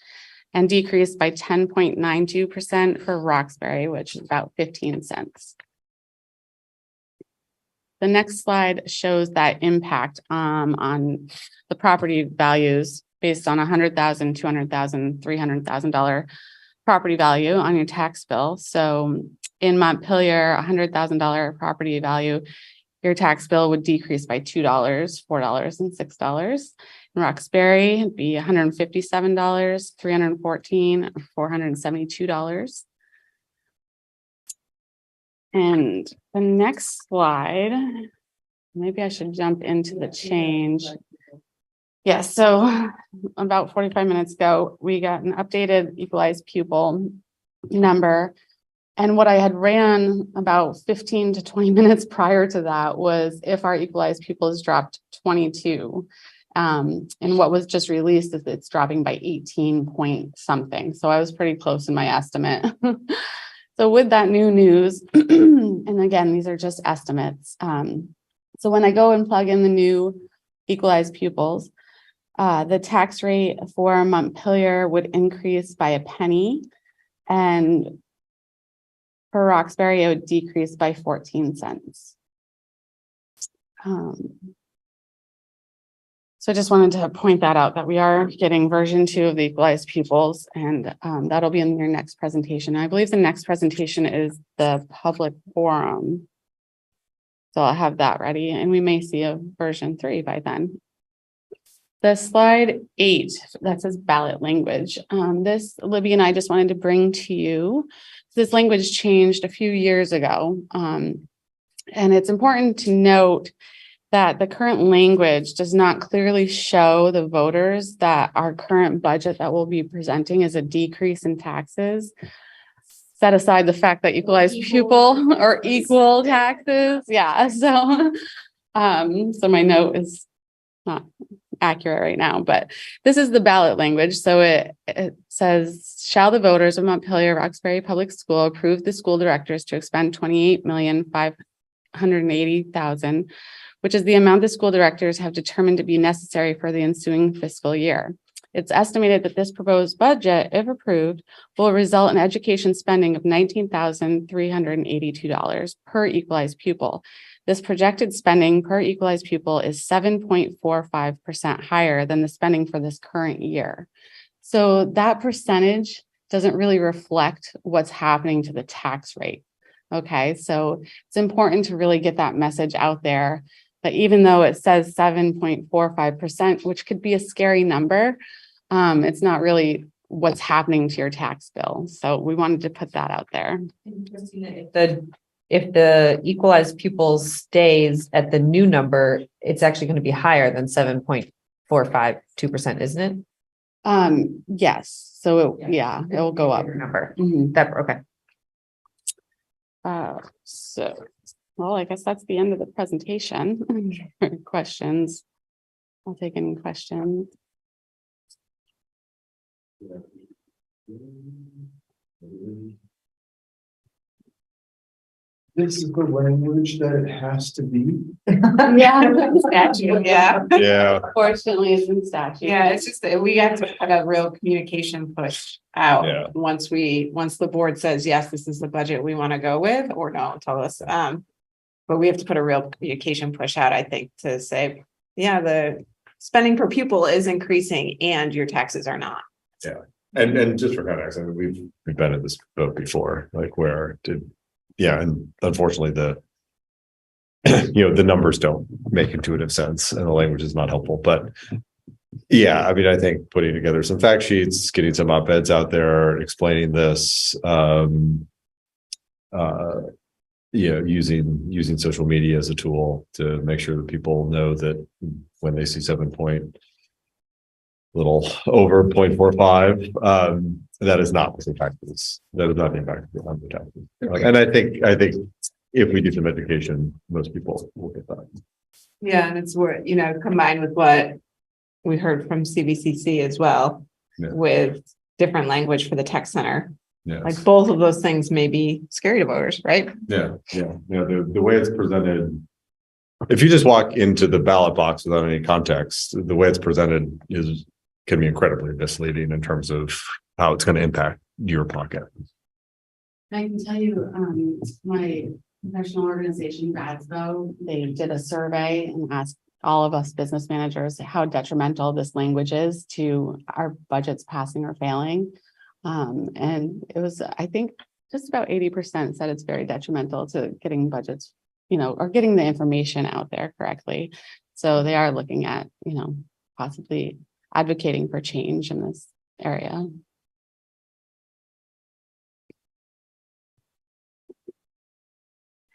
and decrease by 10.92% for Roxbury, which is about 15 cents. The next slide shows that impact on the property values based on $100,000, $200,000, $300,000 property value on your tax bill. So in Montpelier, $100,000 property value, your tax bill would decrease by $2, $4, and $6. In Roxbury, it'd be $157, $314, $472. And the next slide, maybe I should jump into the change. Yeah, so about 45 minutes ago, we got an updated equalized pupil number. And what I had ran about 15 to 20 minutes prior to that was if our equalized pupils dropped 22. And what was just released is it's dropping by 18 point something. So I was pretty close in my estimate. So with that new news, and again, these are just estimates. So when I go and plug in the new equalized pupils, the tax rate for Montpelier would increase by $0.01, and for Roxbury, it would decrease by 14 cents. So I just wanted to point that out, that we are getting version 2 of the equalized pupils, and that'll be in your next presentation. I believe the next presentation is the public forum. So I'll have that ready, and we may see a version 3 by then. The slide 8, that says ballot language. This, Libby and I just wanted to bring to you. This language changed a few years ago. And it's important to note that the current language does not clearly show the voters that our current budget that we'll be presenting is a decrease in taxes. Set aside the fact that equalized pupil or equal taxes. Yeah, so my note is not accurate right now, but this is the ballot language. So it says, shall the voters of Montpelier-Roxbury Public School approve the school directors to expend 28,580,000, which is the amount the school directors have determined to be necessary for the ensuing fiscal year. It's estimated that this proposed budget, if approved, will result in education spending of $19,382 per equalized pupil. This projected spending per equalized pupil is 7.45% higher than the spending for this current year. So that percentage doesn't really reflect what's happening to the tax rate. Okay, so it's important to really get that message out there. But even though it says 7.45%, which could be a scary number, it's not really what's happening to your tax bill. So we wanted to put that out there. If the equalized pupils stays at the new number, it's actually going to be higher than 7.452%, isn't it? Yes, so yeah, it will go up. Number. Mhm. That, okay. So, well, I guess that's the end of the presentation. Questions? I'll take any questions. This is the language that it has to be. Yeah, statute, yeah. Yeah. Fortunately, it's in statute. Yeah, it's just that we have to put a real communication push out. Yeah. Once the board says, yes, this is the budget we want to go with, or no, tell us. But we have to put a real communication push out, I think, to say, yeah, the spending per pupil is increasing and your taxes are not. Yeah. And just for context, I mean, we've been in this boat before, like and unfortunately the numbers don't make intuitive sense and the language is not helpful, but yeah, I mean, I think putting together some fact sheets, getting some op-eds out there, explaining this, using social media as a tool to make sure that people know that when they see 7 little over 0.45, that is not the taxes. That is not the impact on the taxes. And I think if we do some education, most people will get that. Yeah, and it's where, combined with what we heard from CVCC as well, with different language for the tech center. Yeah. Like both of those things may be scary to voters, right? Yeah. The way it's presented, if you just walk into the ballot box without any context, the way it's presented can be incredibly misleading in terms of how it's going to impact your pocket. I can tell you, my professional organization, Gadsbo, they did a survey and asked all of us business managers how detrimental this language is to our budgets passing or failing. And it was, I think, just about 80% said it's very detrimental to getting budgets, or getting the information out there correctly. So they are looking at, possibly advocating for change in this area.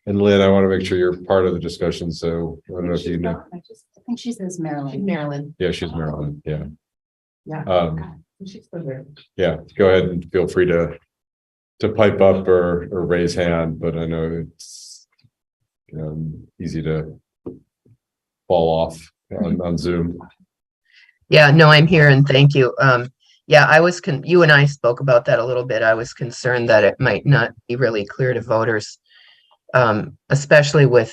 And Lynn, I want to make sure you're part of the discussion. So I don't know if you know. I think she says Maryland. Yeah, she's Maryland. Yeah. Yeah. She's still there. Yeah, go ahead and feel free to pipe up or raise hand, but I know it's easy to fall off on Zoom. Yeah, no, I'm here and thank you. Yeah, you and I spoke about that a little bit. I was concerned that it might not be really clear to voters, especially with,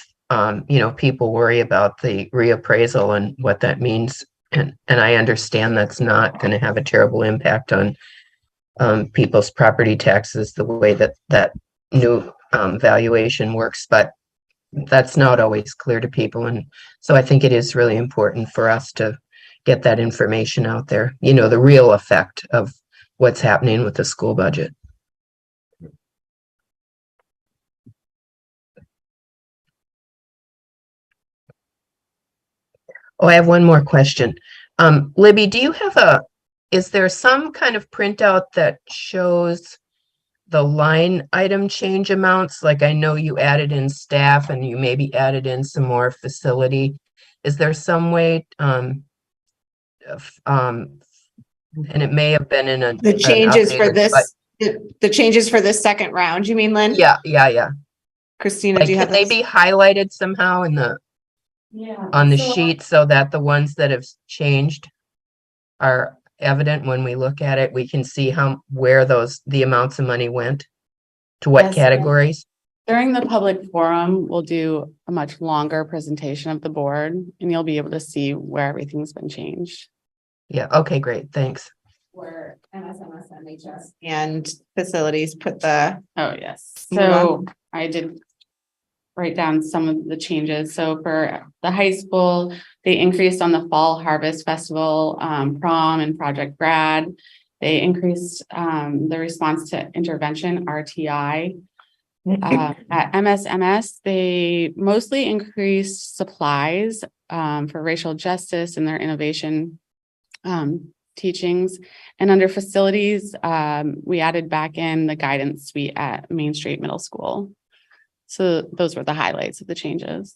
people worry about the reappraisal and what that means. And I understand that's not going to have a terrible impact on people's property taxes, the way that new valuation works, but that's not always clear to people. And so I think it is really important for us to get that information out there, the real effect of what's happening with the school budget. Oh, I have one more question. Libby, do you have is there some kind of printout that shows the line item change amounts? Like I know you added in staff and you maybe added in some more facility. Is there some way, and it may have been in The changes for updated, this, the changes for this second round, you mean, Lynn? Yeah. Christina, Like, do you have can they those? be highlighted somehow in the on the sheet so that the ones that have changed are evident when we look at it? We can see where the amounts of money went to what Yes. categories? During the public forum, we'll do a much longer presentation of the board and you'll be able to see where everything's been changed. Yeah, okay, great, thanks. Where MSMS, MHS and facilities put the. Oh, yes. Move on. So I did write down some of the changes. So for the high school, they increased on the Fall Harvest Festival, prom and Project Grad. They increased the response to intervention, RTI. At MSMS, they mostly increased supplies for racial justice and their innovation teachings. And under facilities, we added back in the guidance suite at Main Street Middle School. So those were the highlights of the changes.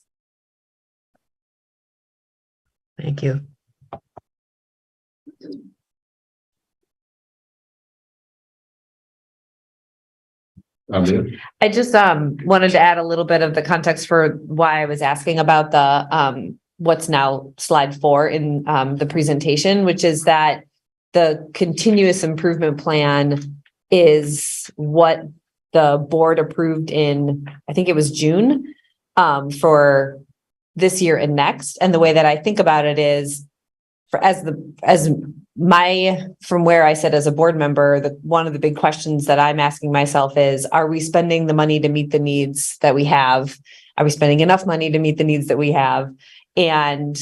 Thank you. I just wanted to add a little bit of the context for why I was asking about the what's now slide 4 in the presentation, which is that the continuous improvement plan is what the board approved in, I think it was June, for this year and next. And the way that I think about it is from where I sit as a board member, one of the big questions that I'm asking myself is, are we spending the money to meet the needs that we have? Are we spending enough money to meet the needs that we have? And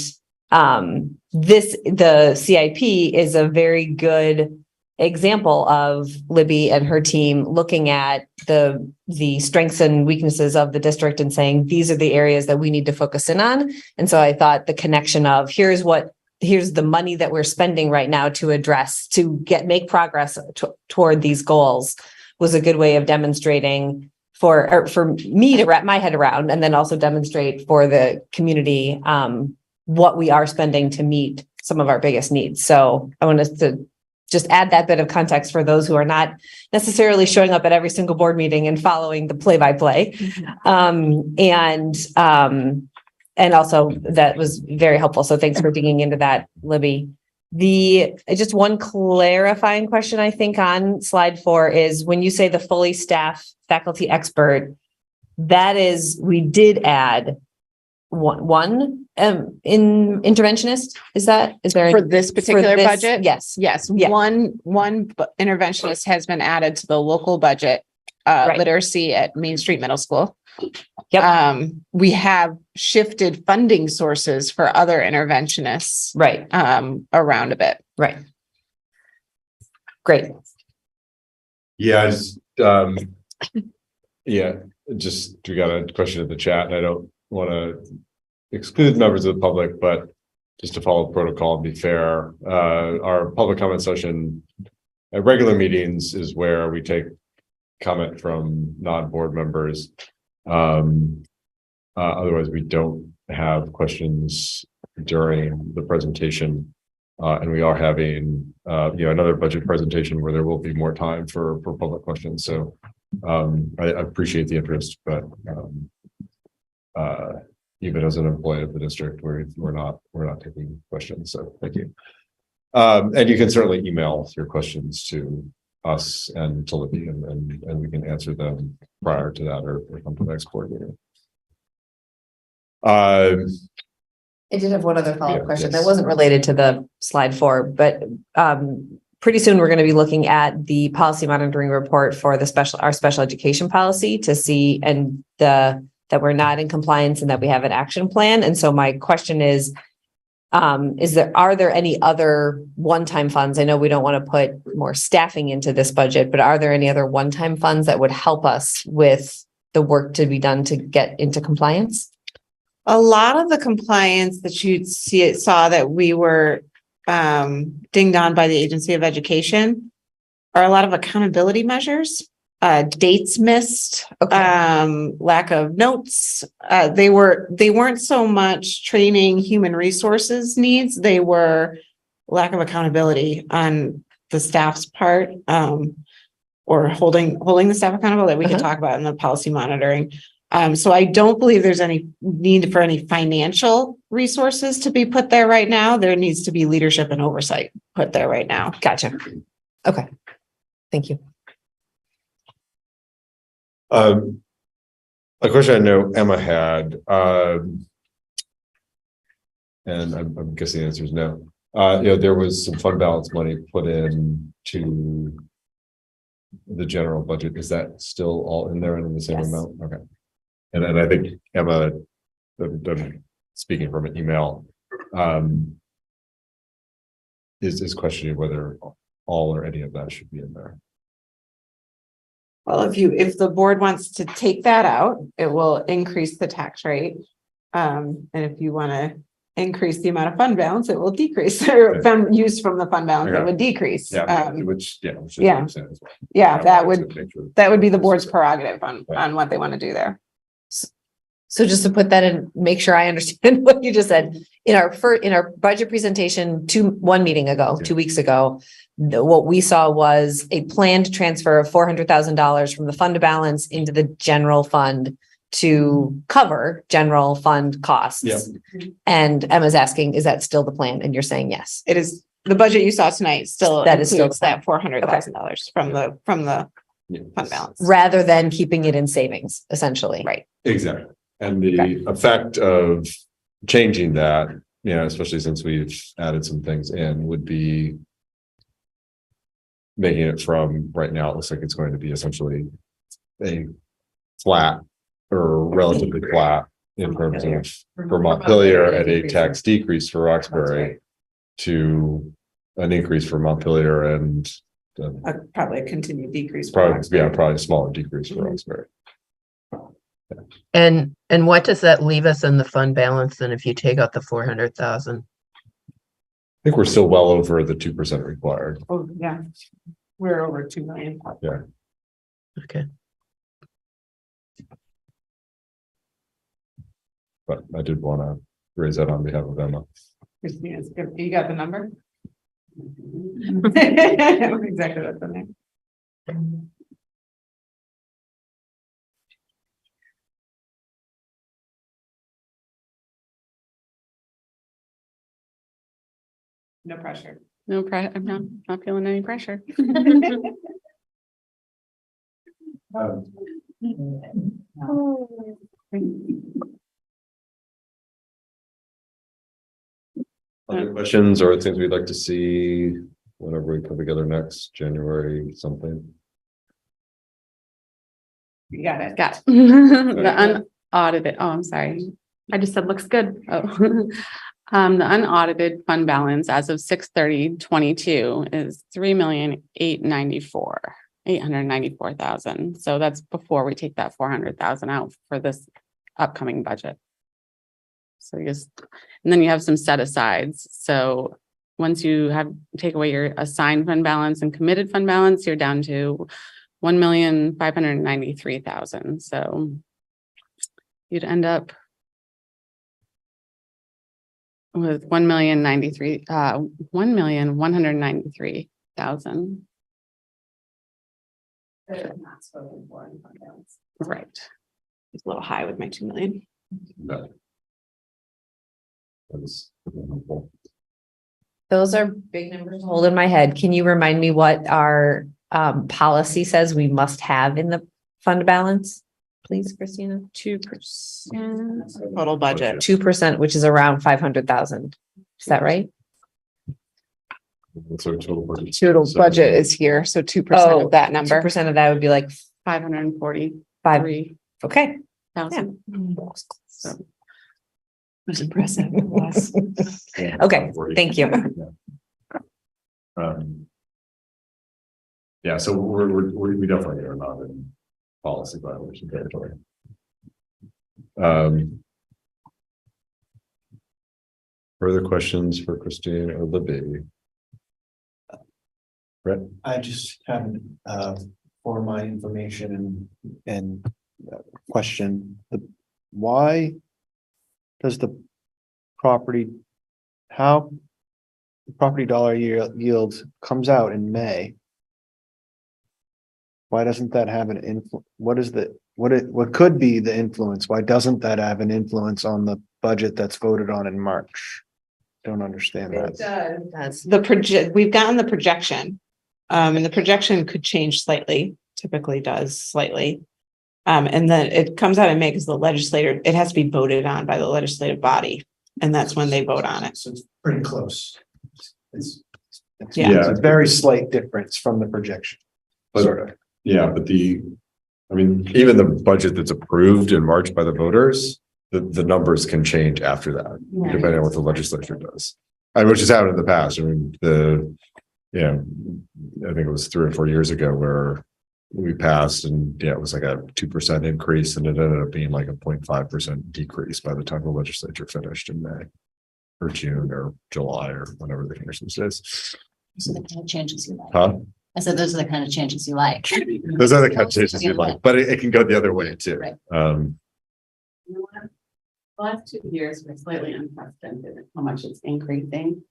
the CIP is a very good example of Libby and her team looking at the strengths and weaknesses of the district and saying, these are the areas that we need to focus in on. And so I thought the connection of here's the money that we're spending right now to address, to make progress toward these goals was a good way of demonstrating for me to wrap my head around, and then also demonstrate for the community what we are spending to meet some of our biggest needs. So I want us to just add that bit of context for those who are not necessarily showing up at every single board meeting and following the play-by-play. And also that was very helpful. So thanks for digging into that, Libby. Just one clarifying question, I think, on slide 4 is when you say the fully staffed faculty expert, that is, we did add one in interventionist. Is there For this particular budget? Yes. Yes, Yeah. one interventionist has been added to the local budget, Right. literacy at Main Street Middle School. Yep. We have shifted funding sources for other interventionists. Right. Around a bit. Right. Great. Yeah, just we got a question in the chat, and I don't want to exclude members of the public, but just to follow protocol and be fair, our public comment session at regular meetings is where we take comment from non-board members. Otherwise, we don't have questions during the presentation, and we are having another budget presentation where there will be more time for public questions. So I appreciate the interest, but even as an employee of the district, we're not taking questions. So thank you. And you can certainly email your questions to us and to Libby, and we can answer them prior to that or come to the next board meeting. I did have one other follow-up question that wasn't related to the slide 4, but pretty soon we're going to be looking at the policy monitoring report for our special education policy to see that we're not in compliance and that we have an action plan. And so my question is are there any other one-time funds? I know we don't want to put more staffing into this budget, but are there any other one-time funds that would help us with the work to be done to get into compliance? A lot of the compliance that you saw that we were dinged on by the Agency of Education are a lot of accountability measures, dates missed, lack of notes. They weren't so much training human resources needs. They were lack of accountability on the staff's part, or holding the staff accountable that we can talk about in the policy monitoring. So I don't believe there's any need for any financial resources to be put there right now. There needs to be leadership and oversight put there right now. Gotcha. Okay. Thank you. A question I know Emma had, and I'm guessing the answer is no. There was some fund balance money put in to the general budget. Is that still all in there and in the same Yes. amount? Okay. And I think Emma, I'm speaking from an email, is questioning whether all or any of that should be in there. Well, if the board wants to take that out, it will increase the tax rate. And if you want to increase the amount of fund balance, it will decrease or fund use from the fund balance, it would decrease. Yeah, which yeah. Yeah, that would be the board's prerogative. prerogative on what they want to do there. So just to put that in, make sure I understand what you just said, in our budget presentation, 2 weeks ago, what we saw was a planned transfer of $400,000 from the fund balance into the general fund to cover general fund costs. Yep. And Emma's asking, is that still the plan? And you're saying yes. It is, the budget you saw tonight still That is still includes that $400,000 from the fund balance. Rather than keeping it in savings, essentially. Right. Exactly. And the effect of changing that, especially since we've added some things in, would be making it from right now, it looks like it's going to be essentially a flat or relatively flat in terms of for Montpelier and a tax decrease for Roxbury to an increase for Montpelier and Probably a continued decrease. probably a smaller decrease for Roxbury. And what does that leave us in the fund balance then if you take out the 400,000? I think we're still well over the 2% required. Oh, yeah. We're over 2 million. Yeah. Okay. But I did want to raise that on behalf of Emma. Christina's good. You got the number? Exactly what's in there. No pressure. No pressure. I'm not feeling any pressure. Other questions or things we'd like to see whenever we come together next, January something? You got it. Got it. The unaudited, oh, I'm sorry. I just said looks good. Oh. The unaudited fund balance as of 6/30/22 is $3,894,000. So that's before we take that 400,000 out for this upcoming budget. So and then you have some set asides. So once you take away your assigned fund balance and committed fund balance, you're down to $1,593,000. So you'd end up with $1,193,000. Right. It's a little high with my 2 million. No. That is helpful. Those are big numbers to hold in my head. Can you remind me what our policy says we must have in the fund balance? Please, Christina. 2% total budget. 2%, which is around 500,000. Is that right? What's our total budget? Total budget is here, so 2% of that number. 2% of that would be like 543,000. Okay. So Was impressive. Okay, thank you. Yeah, so we definitely are not in policy violation territory. Further questions for Christine or Libby? Brett? I just have, for my information and question, why does the property dollar yield comes out in May? Why doesn't that have an what is the, what could be the influence? Why doesn't that have an influence on the budget that's voted on in March? Don't understand that. That's We've gotten the projection. And the projection could change slightly, typically does slightly. And then it comes out in May because the legislator, it has to be voted on by the legislative body. And that's when they vote on it. So it's pretty close. It's Yeah. a very slight difference from the projection. Sort of. Yeah, but I mean, even the budget that's approved in March by the voters, the numbers can change after that, depending on what the legislature does. And which has happened in the past. I mean, I think it was 3 or 4 years ago where we passed and it was like a 2% increase and it ended up being like a 0.5% decrease by the time the legislature finished in May or June or July or whenever the commissions is. Those are the kind of changes you like. Huh? I said, those are the kind of changes you like. Those are the kind of changes you'd like, but it can go the other way too. Right. The last 2 years were slightly unprecedented in how much it's increasing.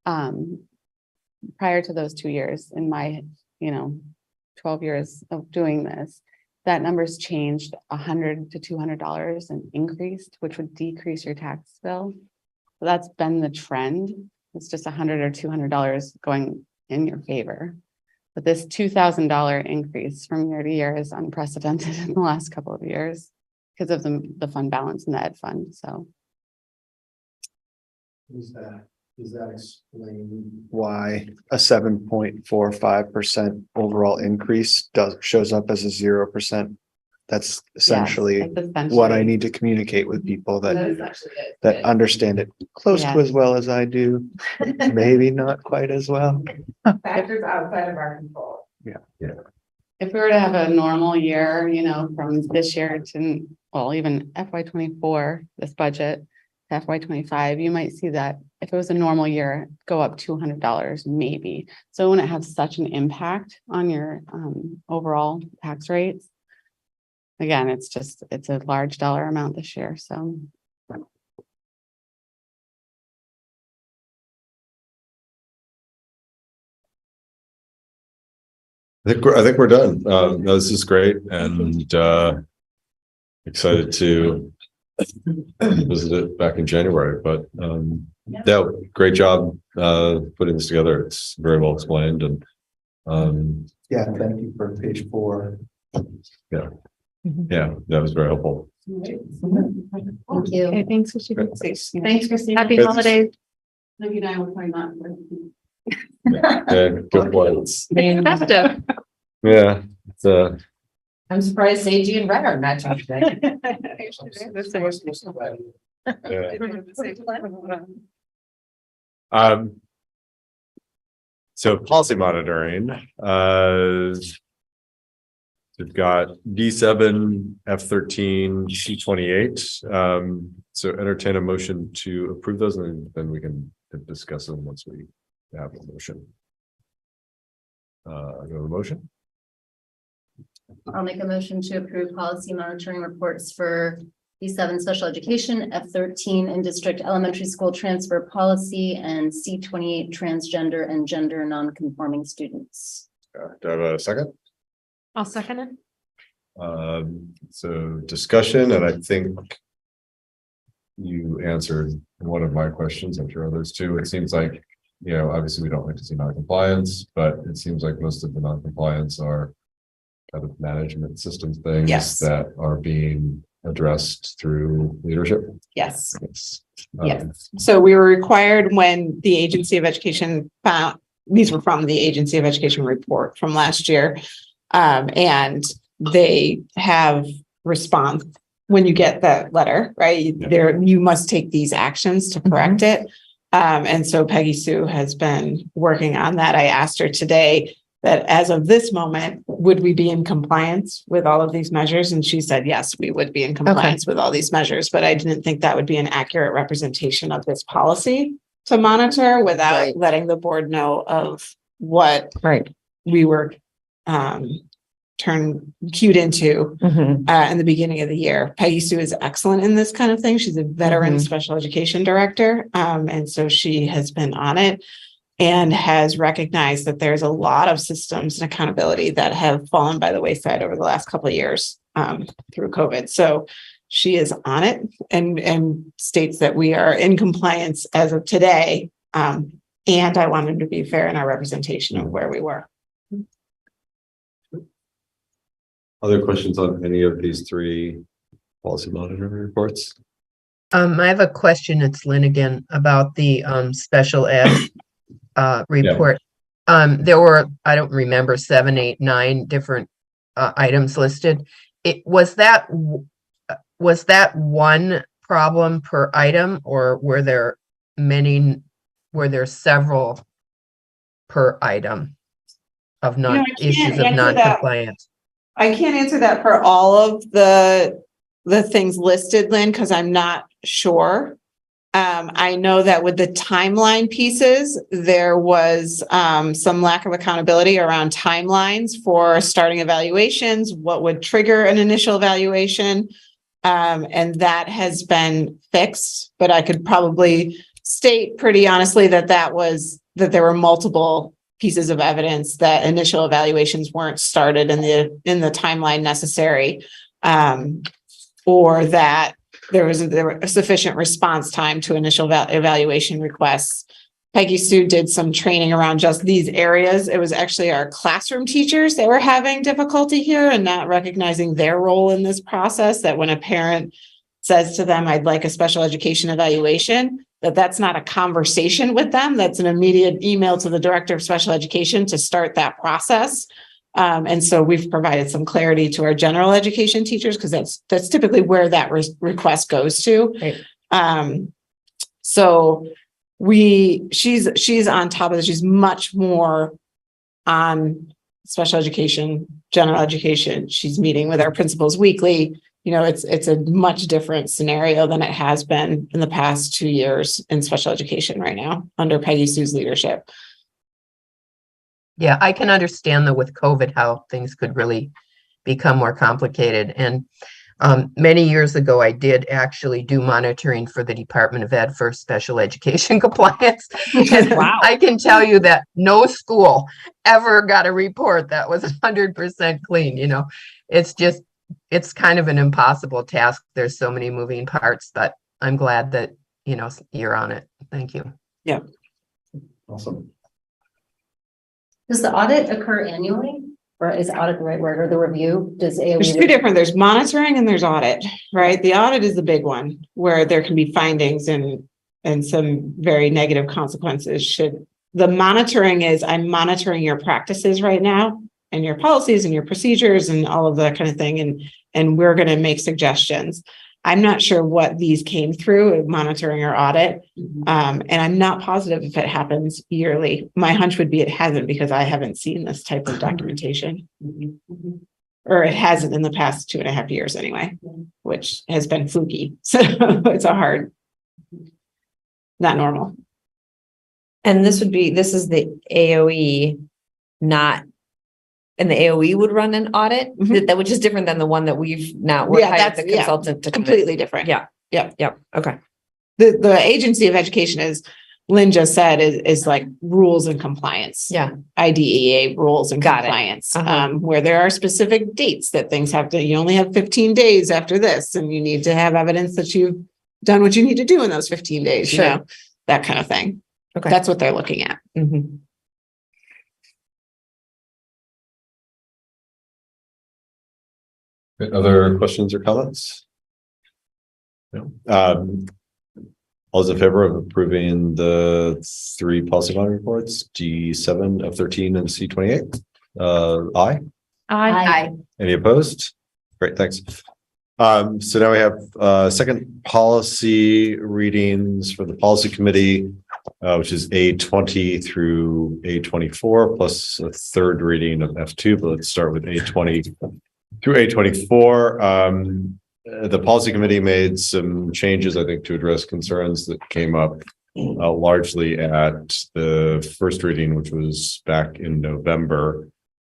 Prior to those 2 years, in my, 12 years of doing this, that number's changed $100 to $200 and increased, which would decrease your tax bill. So that's been the trend. It's just $100 or $200 going in your favor. But this $2,000 increase from year to year is unprecedented in the last couple of years because of the fund balance in the ed fund. So Does that explain why a 7.45% overall increase shows up as a 0%? That's essentially yes, it's what I essentially- need to communicate with people that that is actually it. that understand it close to Yes. as well as I do, maybe not quite as well. Factors outside of our control. If we were to have a normal year, from this year to, well, even FY 24, this budget, to FY 25, you might see that if it was a normal year, go up $200 maybe. So it wouldn't have such an impact on your overall tax rates. Again, it's a large dollar amount this year, so. I think we're done. No, this is great and excited to visit it back in January, but yeah, great job putting this together. It's very well explained and Yeah, thank you for page 4. yeah, that was very helpful. Thank you. Okay, thanks. Thanks, Christine. Happy It's- holidays. Look, I will probably not. Yeah, good points. Festive. Yeah, it's I'm surprised AG and Red are matching today. So policy monitoring, we've got D7, F13, C28. So entertain a motion to approve those and then we can discuss them once we have a motion. I have a motion. I'll make a motion to approve policy monitoring reports for D7 special education, F13 in district elementary school transfer policy, and C28 transgender and gender non-conforming students. Do I have a second? I'll second it. So discussion, and I think you answered one of my questions. I'm sure others too. It seems like, obviously we don't like to see non-compliance, but it seems like most of the non-compliance are kind of management systems things Yes. that are being addressed through leadership. Yes. Yes. Yes. So we were required when the Agency of Education found, these were from the Agency of Education report from last year. And they have response when you get that letter, right? There, you must take these actions to correct it. And so Peggy Sue has been working on that. I asked her today that as of this moment, would we be in compliance with all of these measures? And she said, yes, we would be in compliance with all these measures, but I didn't think that would be an accurate representation of this policy to monitor without letting the board know of what we were cued into in the beginning of the year. Peggy Sue is excellent in this kind of thing. She's a veteran special education director. And so she has been on it. and has recognized that there's a lot of systems and accountability that have fallen by the wayside over the last couple of years through COVID. So she is on it and states that we are in compliance as of today. And I wanted to be fair in our representation of where we were. Other questions on any of these three policy monitoring reports? I have a question, it's Lynn again, about the special ed report. There were, I don't remember, 7, 8, 9 different items listed. Was that one problem per item, or were there several per item of issues of non-compliance? I can't answer that for all of the things listed, Lynn, because I'm not sure. I know that with the timeline pieces, there was some lack of accountability around timelines for starting evaluations, what would trigger an initial evaluation. And that has been fixed, but I could probably state pretty honestly that there were multiple pieces of evidence that initial evaluations weren't started in the timeline necessary, or that there was a sufficient response time to initial evaluation requests. Peggy Sue did some training around just these areas. It was actually our classroom teachers that were having difficulty here and not recognizing their role in this process, that when a parent says to them, I'd like a special education evaluation, that's not a conversation with them. That's an immediate email to the director of special education to start that process. And so we've provided some clarity to our general education teachers, because that's typically where that request goes to. Right. So she's on top of it. She's much more on special education, general education. She's meeting with our principals weekly. It's a much different scenario than it has been in the past 2 years in special education right now under Peggy Sue's leadership. Yeah, I can understand though with COVID how things could really become more complicated. And many years ago, I did actually do monitoring for the Department of Ed for special education compliance. And Wow. I can tell you that no school ever got a report that was 100% clean. It's kind of an impossible task. There's so many moving parts, but I'm glad that, you're on it. Thank you. Yeah. Awesome. Does the audit occur annually, or is audit the right word, or the review? Does AOE? There's two different, there's monitoring and there's audit, right? The audit is the big one where there can be findings and some very negative consequences. The monitoring is, I'm monitoring your practices right now and your policies and your procedures and all of that kind of thing. And we're going to make suggestions. I'm not sure what these came through, monitoring or audit. And I'm not positive if it happens yearly. My hunch would be it hasn't, because I haven't seen this type of documentation. Or it hasn't in the past 2.5 years anyway, which has been fluky. So it's not normal. And this is the AOE, and the AOE would run an audit, that which is different than the one that we've now, we're hired the consultant to completely different. Yeah. Okay. The agency of education, as Lynn just said, is like rules and compliance. Yeah. IDEA rules and compliance, where there are specific dates that things you only have 15 days after this, and you need to have evidence that you've done what you need to do in those 15 days, that kind of thing. Okay. That's what they're looking at. Other questions or comments? No. All those in favor of approving the 3 policy monitoring reports, G7, F13, and C28? Aye. Aye. Any opposed? Great, thanks. So now we have second policy readings for the policy committee, which is A20 through A24, plus a third reading of F2, but let's start with A20 through A24. The policy committee made some changes, I think, to address concerns that came up largely at the first reading, which was back in November.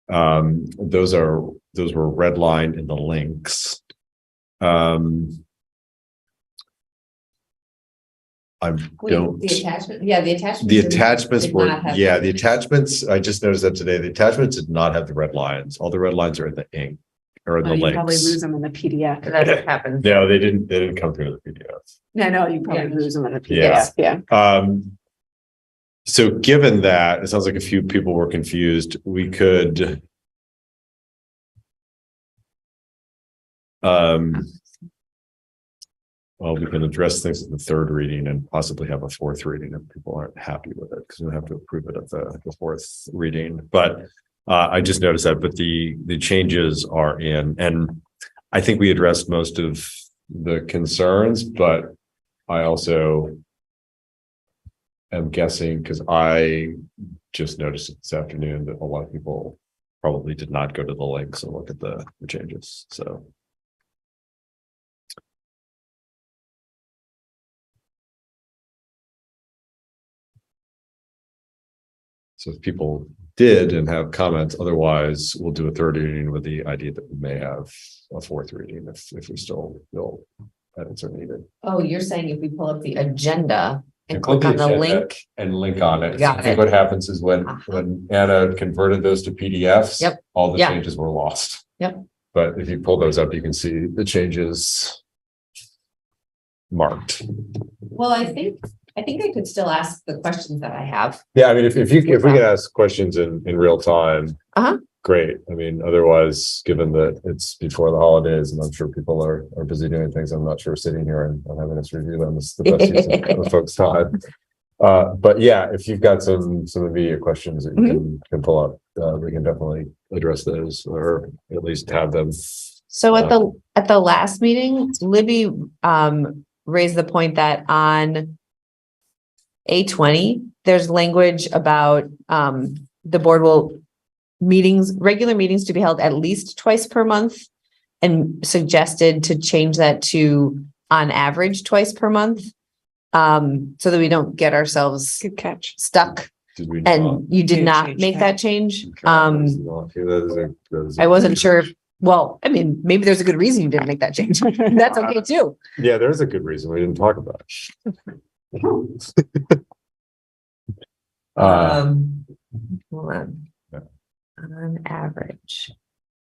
Those were redlined in the links. I don't. The attachment, yeah, the attachment. The attachments were, yeah, the attachments, I just noticed that today, the attachments did not have the red lines. All the red lines are in the ink or in the You probably lose links. them in the PDF. That's what happens. No, they didn't come through the PDF. No, you Yeah. probably lose them in the Yeah. PDF, yeah. So given that, it sounds like a few people were confused, we could. Well, we can address things at the third reading and possibly have a fourth reading if people aren't happy with it, because we have to approve it at the fourth reading. But I just noticed that, but the changes are in, and I think we addressed most of the concerns, but I also am guessing, because I just noticed it this afternoon, that a lot of people probably did not go to the links and look at the changes, so. So if people did and have comments, otherwise we'll do a third reading with the idea that we may have a fourth reading if we still feel edits are needed. Oh, you're saying if we pull up the agenda and And click click on the the agenda link? and link on it. Got I think it. what happens is when Uh-huh. Anna converted those to PDFs. Yep. All the Yeah. changes were lost. Yep. But if you pull those up, you can see the changes marked. Well, I think I could still ask the questions that I have. Yeah, I mean, if we can ask questions in real time. Uh-huh. Great. I mean, otherwise, given that it's before the holidays and I'm sure people are busy doing things, I'm not sure sitting here and having us review them is the best use of folks' time. But yeah, if you've got some immediate questions that you can pull up, we can definitely address those or at least have them. So at the last meeting, Libby raised the point that on A20, there's language about the board will regular meetings to be held at least twice per month, and suggested to change that to on average twice per month. So that we don't get ourselves Good catch. stuck. Did we not? And you did You not changed make that. that change. That is a- I wasn't sure. Well, I mean, maybe there's a good reason you didn't make that change. That's okay too. Yeah, there's a good reason we didn't talk about it. Hold on. Yeah. On average.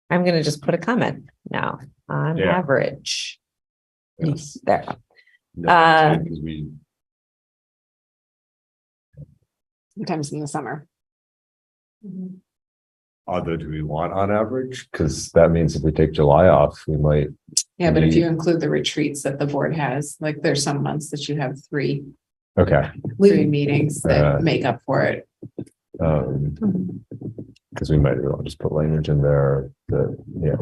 I'm gonna just put a comment now, on Yeah. average. Yes. There. No, because we Sometimes in the summer. Although, do we want on average? Because that means if we take July off, we might. Yeah, but if We- you include the retreats that the board has, like there's some months that you have three Okay. meetings Uh, that make up for it. Because we might as well just put language in there that, yeah.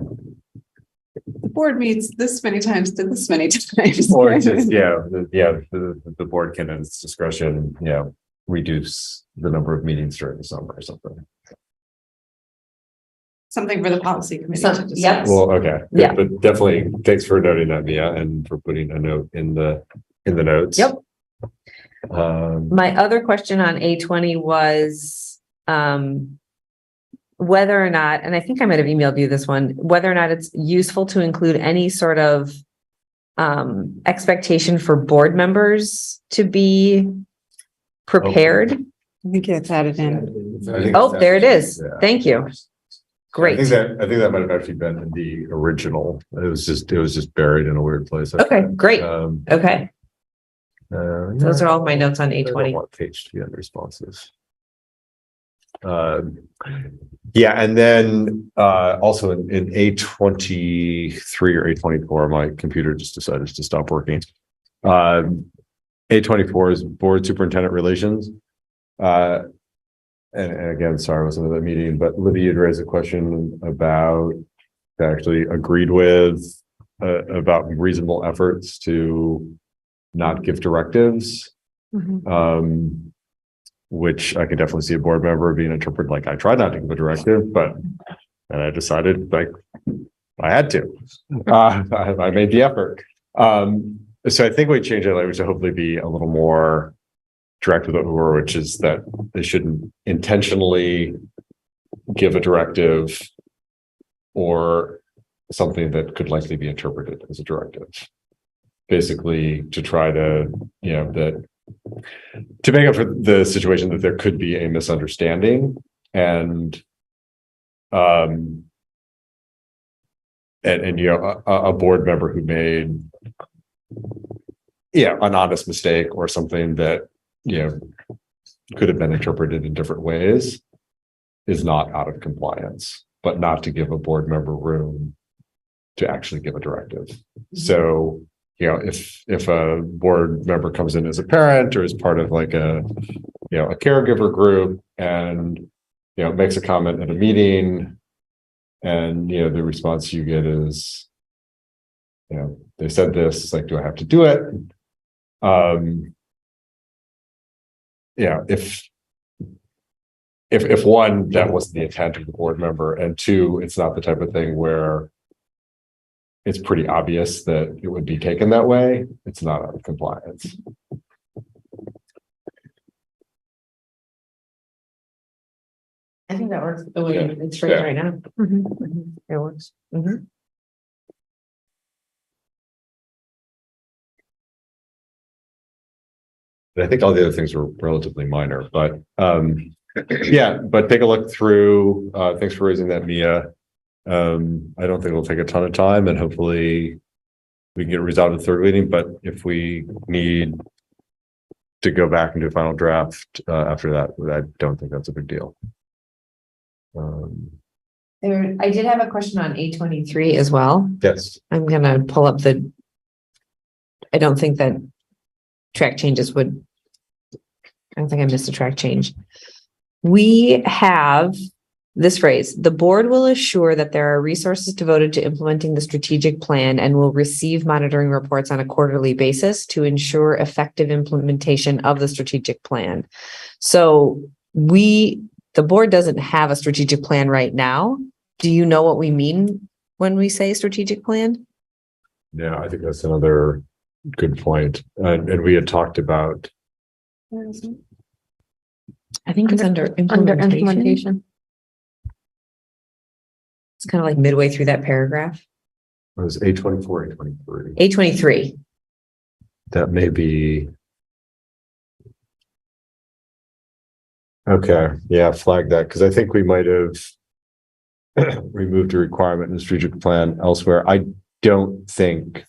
The board meets this many times to this many times. Or just, the board can at its discretion, reduce the number of meetings during the summer or something. Something for the policy committee. So, to yep. discuss. Well, okay. Good, Yeah. but definitely thanks for noting that, Mia, and for putting a note in the notes. Yep. My other question on A20 was, whether or not, and I think I might have emailed you this one, whether or not it's useful to include any sort of expectation for board members to be prepared. I think it's added in. Oh, there it is. Thank you. Great. I think that might have actually been in the original. It was just buried in a weird place. Okay, great. Okay, those are all my notes on I don't A20. want page to be unresponsive. And then also in A23 or A24, my computer just decided to stop working. A24 is board superintendent relations. And again, sorry, I wasn't at the meeting, but Libby had raised a question about, actually agreed with, about reasonable efforts to not give directives. Which I could definitely see a board member being interpreted like I tried not to give a directive, and I decided like I had to. I made the effort. So I think we changed that language to hopefully be a little more direct with what we were, which is that they shouldn't intentionally give a directive or something that could likely be interpreted as a directive. Basically, to try to, that to make up for the situation that there could be a misunderstanding and you know, a board member who made an honest mistake or something that, you know, could have been interpreted in different ways is not out of compliance, but not to give a board member room to actually give a directive. So, you know, if a board member comes in as a parent or as part of like a caregiver group and, you know, makes a comment at a meeting and, you know, the response you get is, you know, they said this, it's like, do I have to do it? If one, that wasn't the intent of the board member, and two, it's not the type of thing where it's pretty obvious that it would be taken that way, it's not out of compliance. I think that works the way Yeah. it's phrased Yeah. right now. It works. I think all the other things were relatively minor, but yeah, but take a look through. Thanks for raising that, Mia. I don't think it'll take a ton of time, and hopefully we can get it resolved in the third reading. But if we need to go back and do a final draft after that, I don't think that's a big deal. I did have a question on 823 as well. Yes. I'm gonna pull up I don't think that track changes would. I don't think I missed a track change. We have this phrase: the board will assure that there are resources devoted to implementing the strategic plan and will receive monitoring reports on a quarterly basis to ensure effective implementation of the strategic plan. So the board doesn't have a strategic plan right now. Do you know what we mean when we say strategic plan? Yeah, I think that's another good point. And we had talked about. I think it's under implementation. It's kind of like midway through that paragraph. It was 824, 823. 823. That may be. Okay, yeah, flag that, because I think we might have removed a requirement in the strategic plan elsewhere. I don't think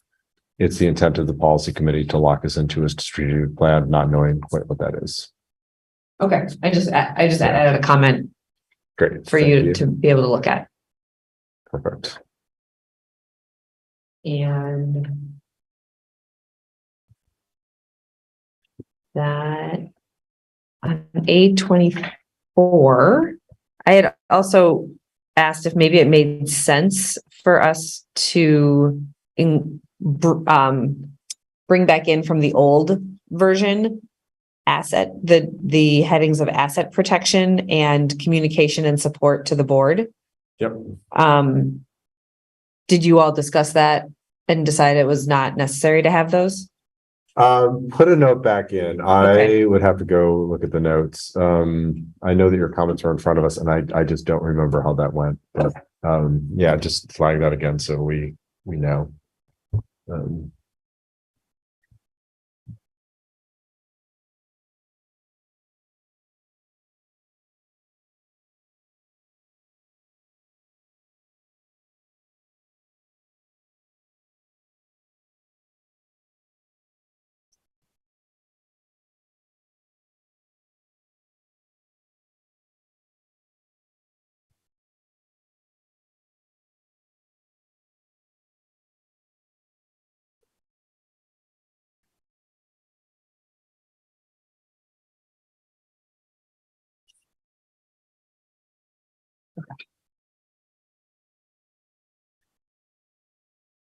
it's the intent of the policy committee to lock us into a strategic plan, not knowing quite what that is. Okay, I just added a comment Great. for thank you to be able to look at. Perfect. And that on 824, I had also asked if maybe it made sense for us to bring back in from the old version the headings of asset protection and communication and support to the board. Yep. Did you all discuss that and decide it was not necessary to have those? Put a note back in. Okay. I would have to go look at the notes. I know that your comments are in front of us, and I just don't remember how that went. But yeah, just flag that again so we know.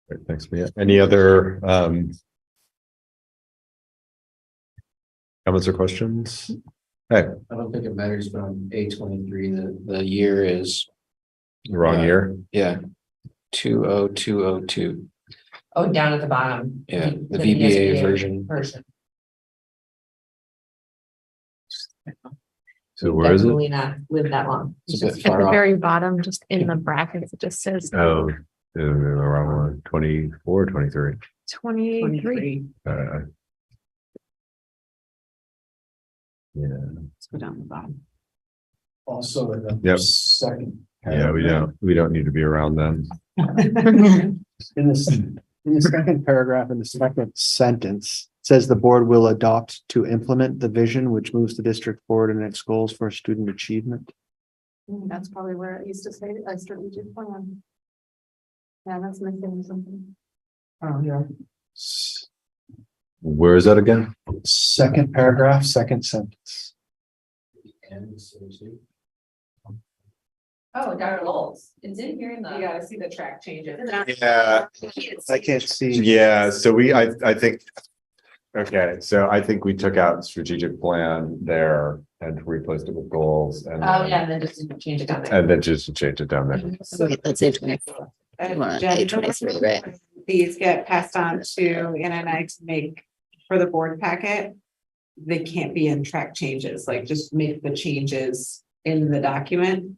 Great, thanks, Mia. Any other comments or questions? Hey, I don't think it matters, but on 823, the year is, wrong year. yeah, 20202. Oh, down at the bottom. Yeah, the VBA version. So where is it? Definitely not live that long. It's a bit At far the off. very bottom, just in the brackets, it just says Oh, the wrong one. 24, 23. 23. Yeah, Let's go down the bottom. Also, in the Yep. second. yeah, we don't need to be around then. In the second paragraph, in the second sentence, it says the board will adopt to implement the vision which moves the district forward in its goals for student achievement. That's probably where it used to say a strategic plan. Yeah, that's missing something. Oh, yeah. Where is that again? Second paragraph, second sentence. Oh, Dr. Lowell's. It's in here in You gotta see the track changes. Yeah. I can't see. Yeah, so I think, okay, so I think we took out strategic plan there and replaced it with goals and. Oh, yeah, and then just change it down there. And then just change it down there. Let's say 24. Page 23, right? These get passed on to NNI to make for the board packet. They can't be in track changes, like just make the changes in the document.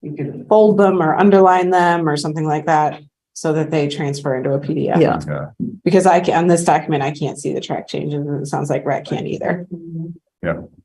You can fold them or underline them or something like that so that they transfer into a PDF. Yeah. Okay. Because on this document, I can't see the track changes and it sounds like Rhett can't either.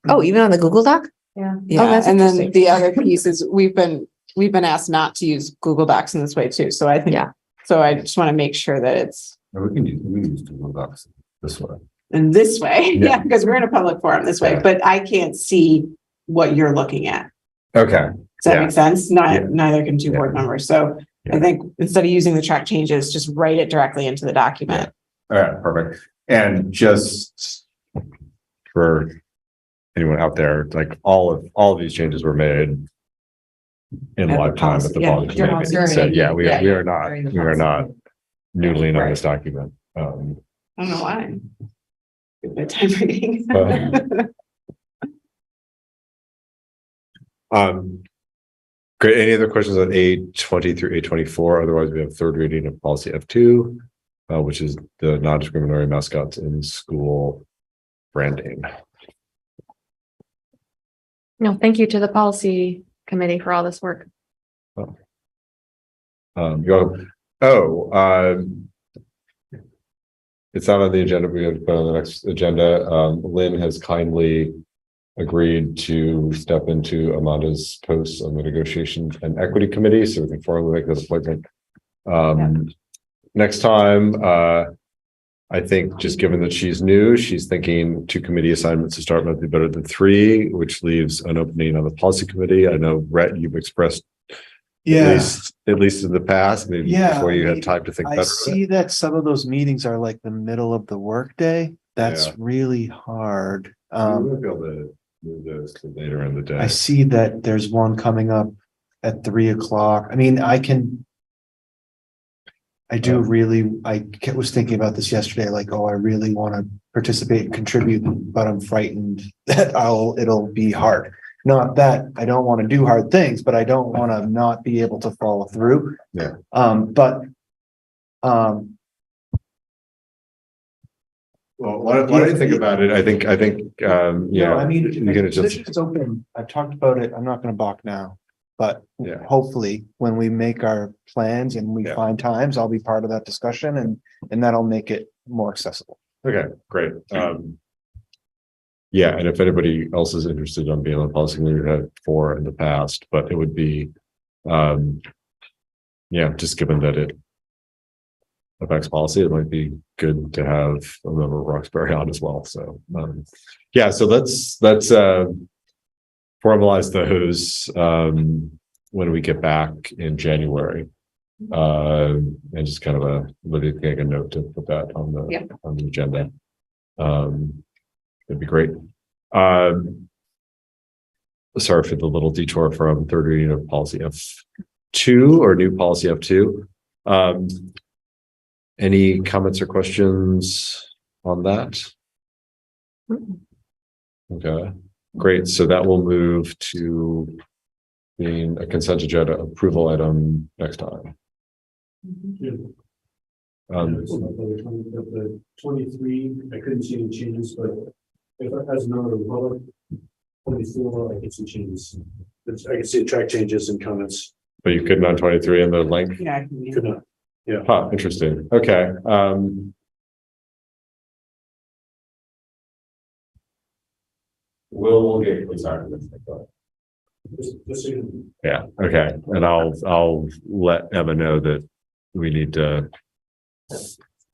Oh, even on the Google Doc? Yeah, that's and then interesting. the other piece is we've been asked not to use Google Docs in this way too. So I think, Yeah. so I just want to make sure that it's We can use Google Docs this way. in this way. Yeah. Yeah, because we're in a public forum this way, Yeah. but I can't see what you're looking at. Okay. Does that Yeah. make sense? Yeah. Neither can two board members. So Yeah. I think instead of using the track changes, just write it directly into the document. All right, perfect. And just for anyone out there, like all of these changes were made in At the live time at the policy, yeah, policy during committee. So policy. yeah, we Yeah, are not, during the we are not policy. noodling on Right. this document. I don't know why. Good time reading. Great. Any other questions on A20 through A24? Otherwise, we have third reading of policy F2, which is the non-discriminatory mascots in school branding. No, thank you to the policy committee for all this work. It's not on the agenda. We have to put on the next agenda. Lynn has kindly agreed to step into Amanda's post on the negotiation and equity committee, so we can formally make this appointment. Next time, I think just given that she's new, she's thinking 2 committee assignments to start might be better than 3, which leaves an opening on the policy committee. I know, Rhett, you've expressed at least in the past, maybe Yeah, before you I had mean, time to think I better. see that some of those meetings are like the middle of the workday. That's Yeah. really hard. We won't be able to move those to later in the day. I see that there's one coming up at 3 o'clock. I mean, I do really, was thinking about this yesterday, like, oh, I really want to participate and contribute, but I'm frightened that it'll be hard. Not that I don't want to do hard things, but I don't want to not be able to follow through. Yeah. Well, why don't you think about it? I think, No, I mean, you're gonna just, it's open. I've talked about it. I'm not gonna balk now. But Yeah. hopefully, when we make our plans and we Yeah. find times, I'll be part of that discussion and that'll make it more accessible. okay, great. Yeah, and if anybody else is interested in being on the policy, we've had 4 in the past, but it would be, yeah, just given that it affects policy, it might be good to have a member of Roxbury on as well. So, yeah, so let's formalize those when we get back in January. And just kind of make a note to put that on the agenda. That'd be great. Sorry for the little detour from third reading of policy F2 or new policy F2. Any comments or questions on that? Okay, great. So that will move to being a consent agenda approval item next time. The 23, I couldn't see any changes, but if as a member of the public, 24, I can see changes. I can see track changes and comments. But you couldn't on 23 in the link? Yeah. Could not. Yeah. Huh, interesting. Okay. We'll get police hire. Just so you know. Yeah, okay, and I'll let Emma know that we need to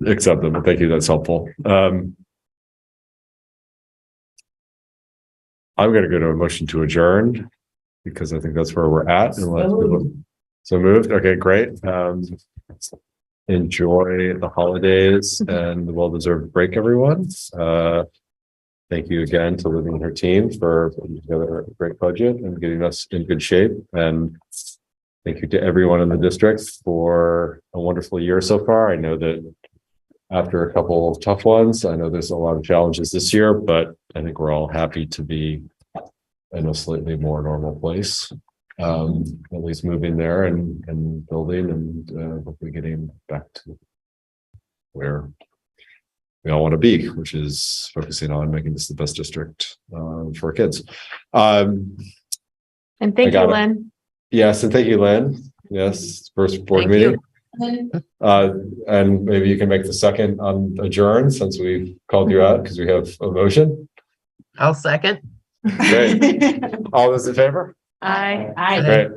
accept them, but thank you, that's helpful. I'm gonna go to a motion to adjourn, because I think that's where we're at. So moved, okay, great. Enjoy the holidays and the well-deserved break, everyone. Thank you again to Living and her team for putting together a great budget and getting us in good shape. And thank you to everyone in the district for a wonderful year so far. I know that after a couple of tough ones, I know there's a lot of challenges this year, but I think we're all happy to be in a slightly more normal place. At least moving there and building and hopefully getting back to where we all want to be, which is focusing on making this the best district for our kids. And thank you, got it. Lynn. Yes, and thank you, Lynn. Yes, first board Thank meeting. you. And maybe you can make the second on adjourn, since we've called you out because we have a motion. I'll second. Great. All those in favor? Aye. Aye. Great.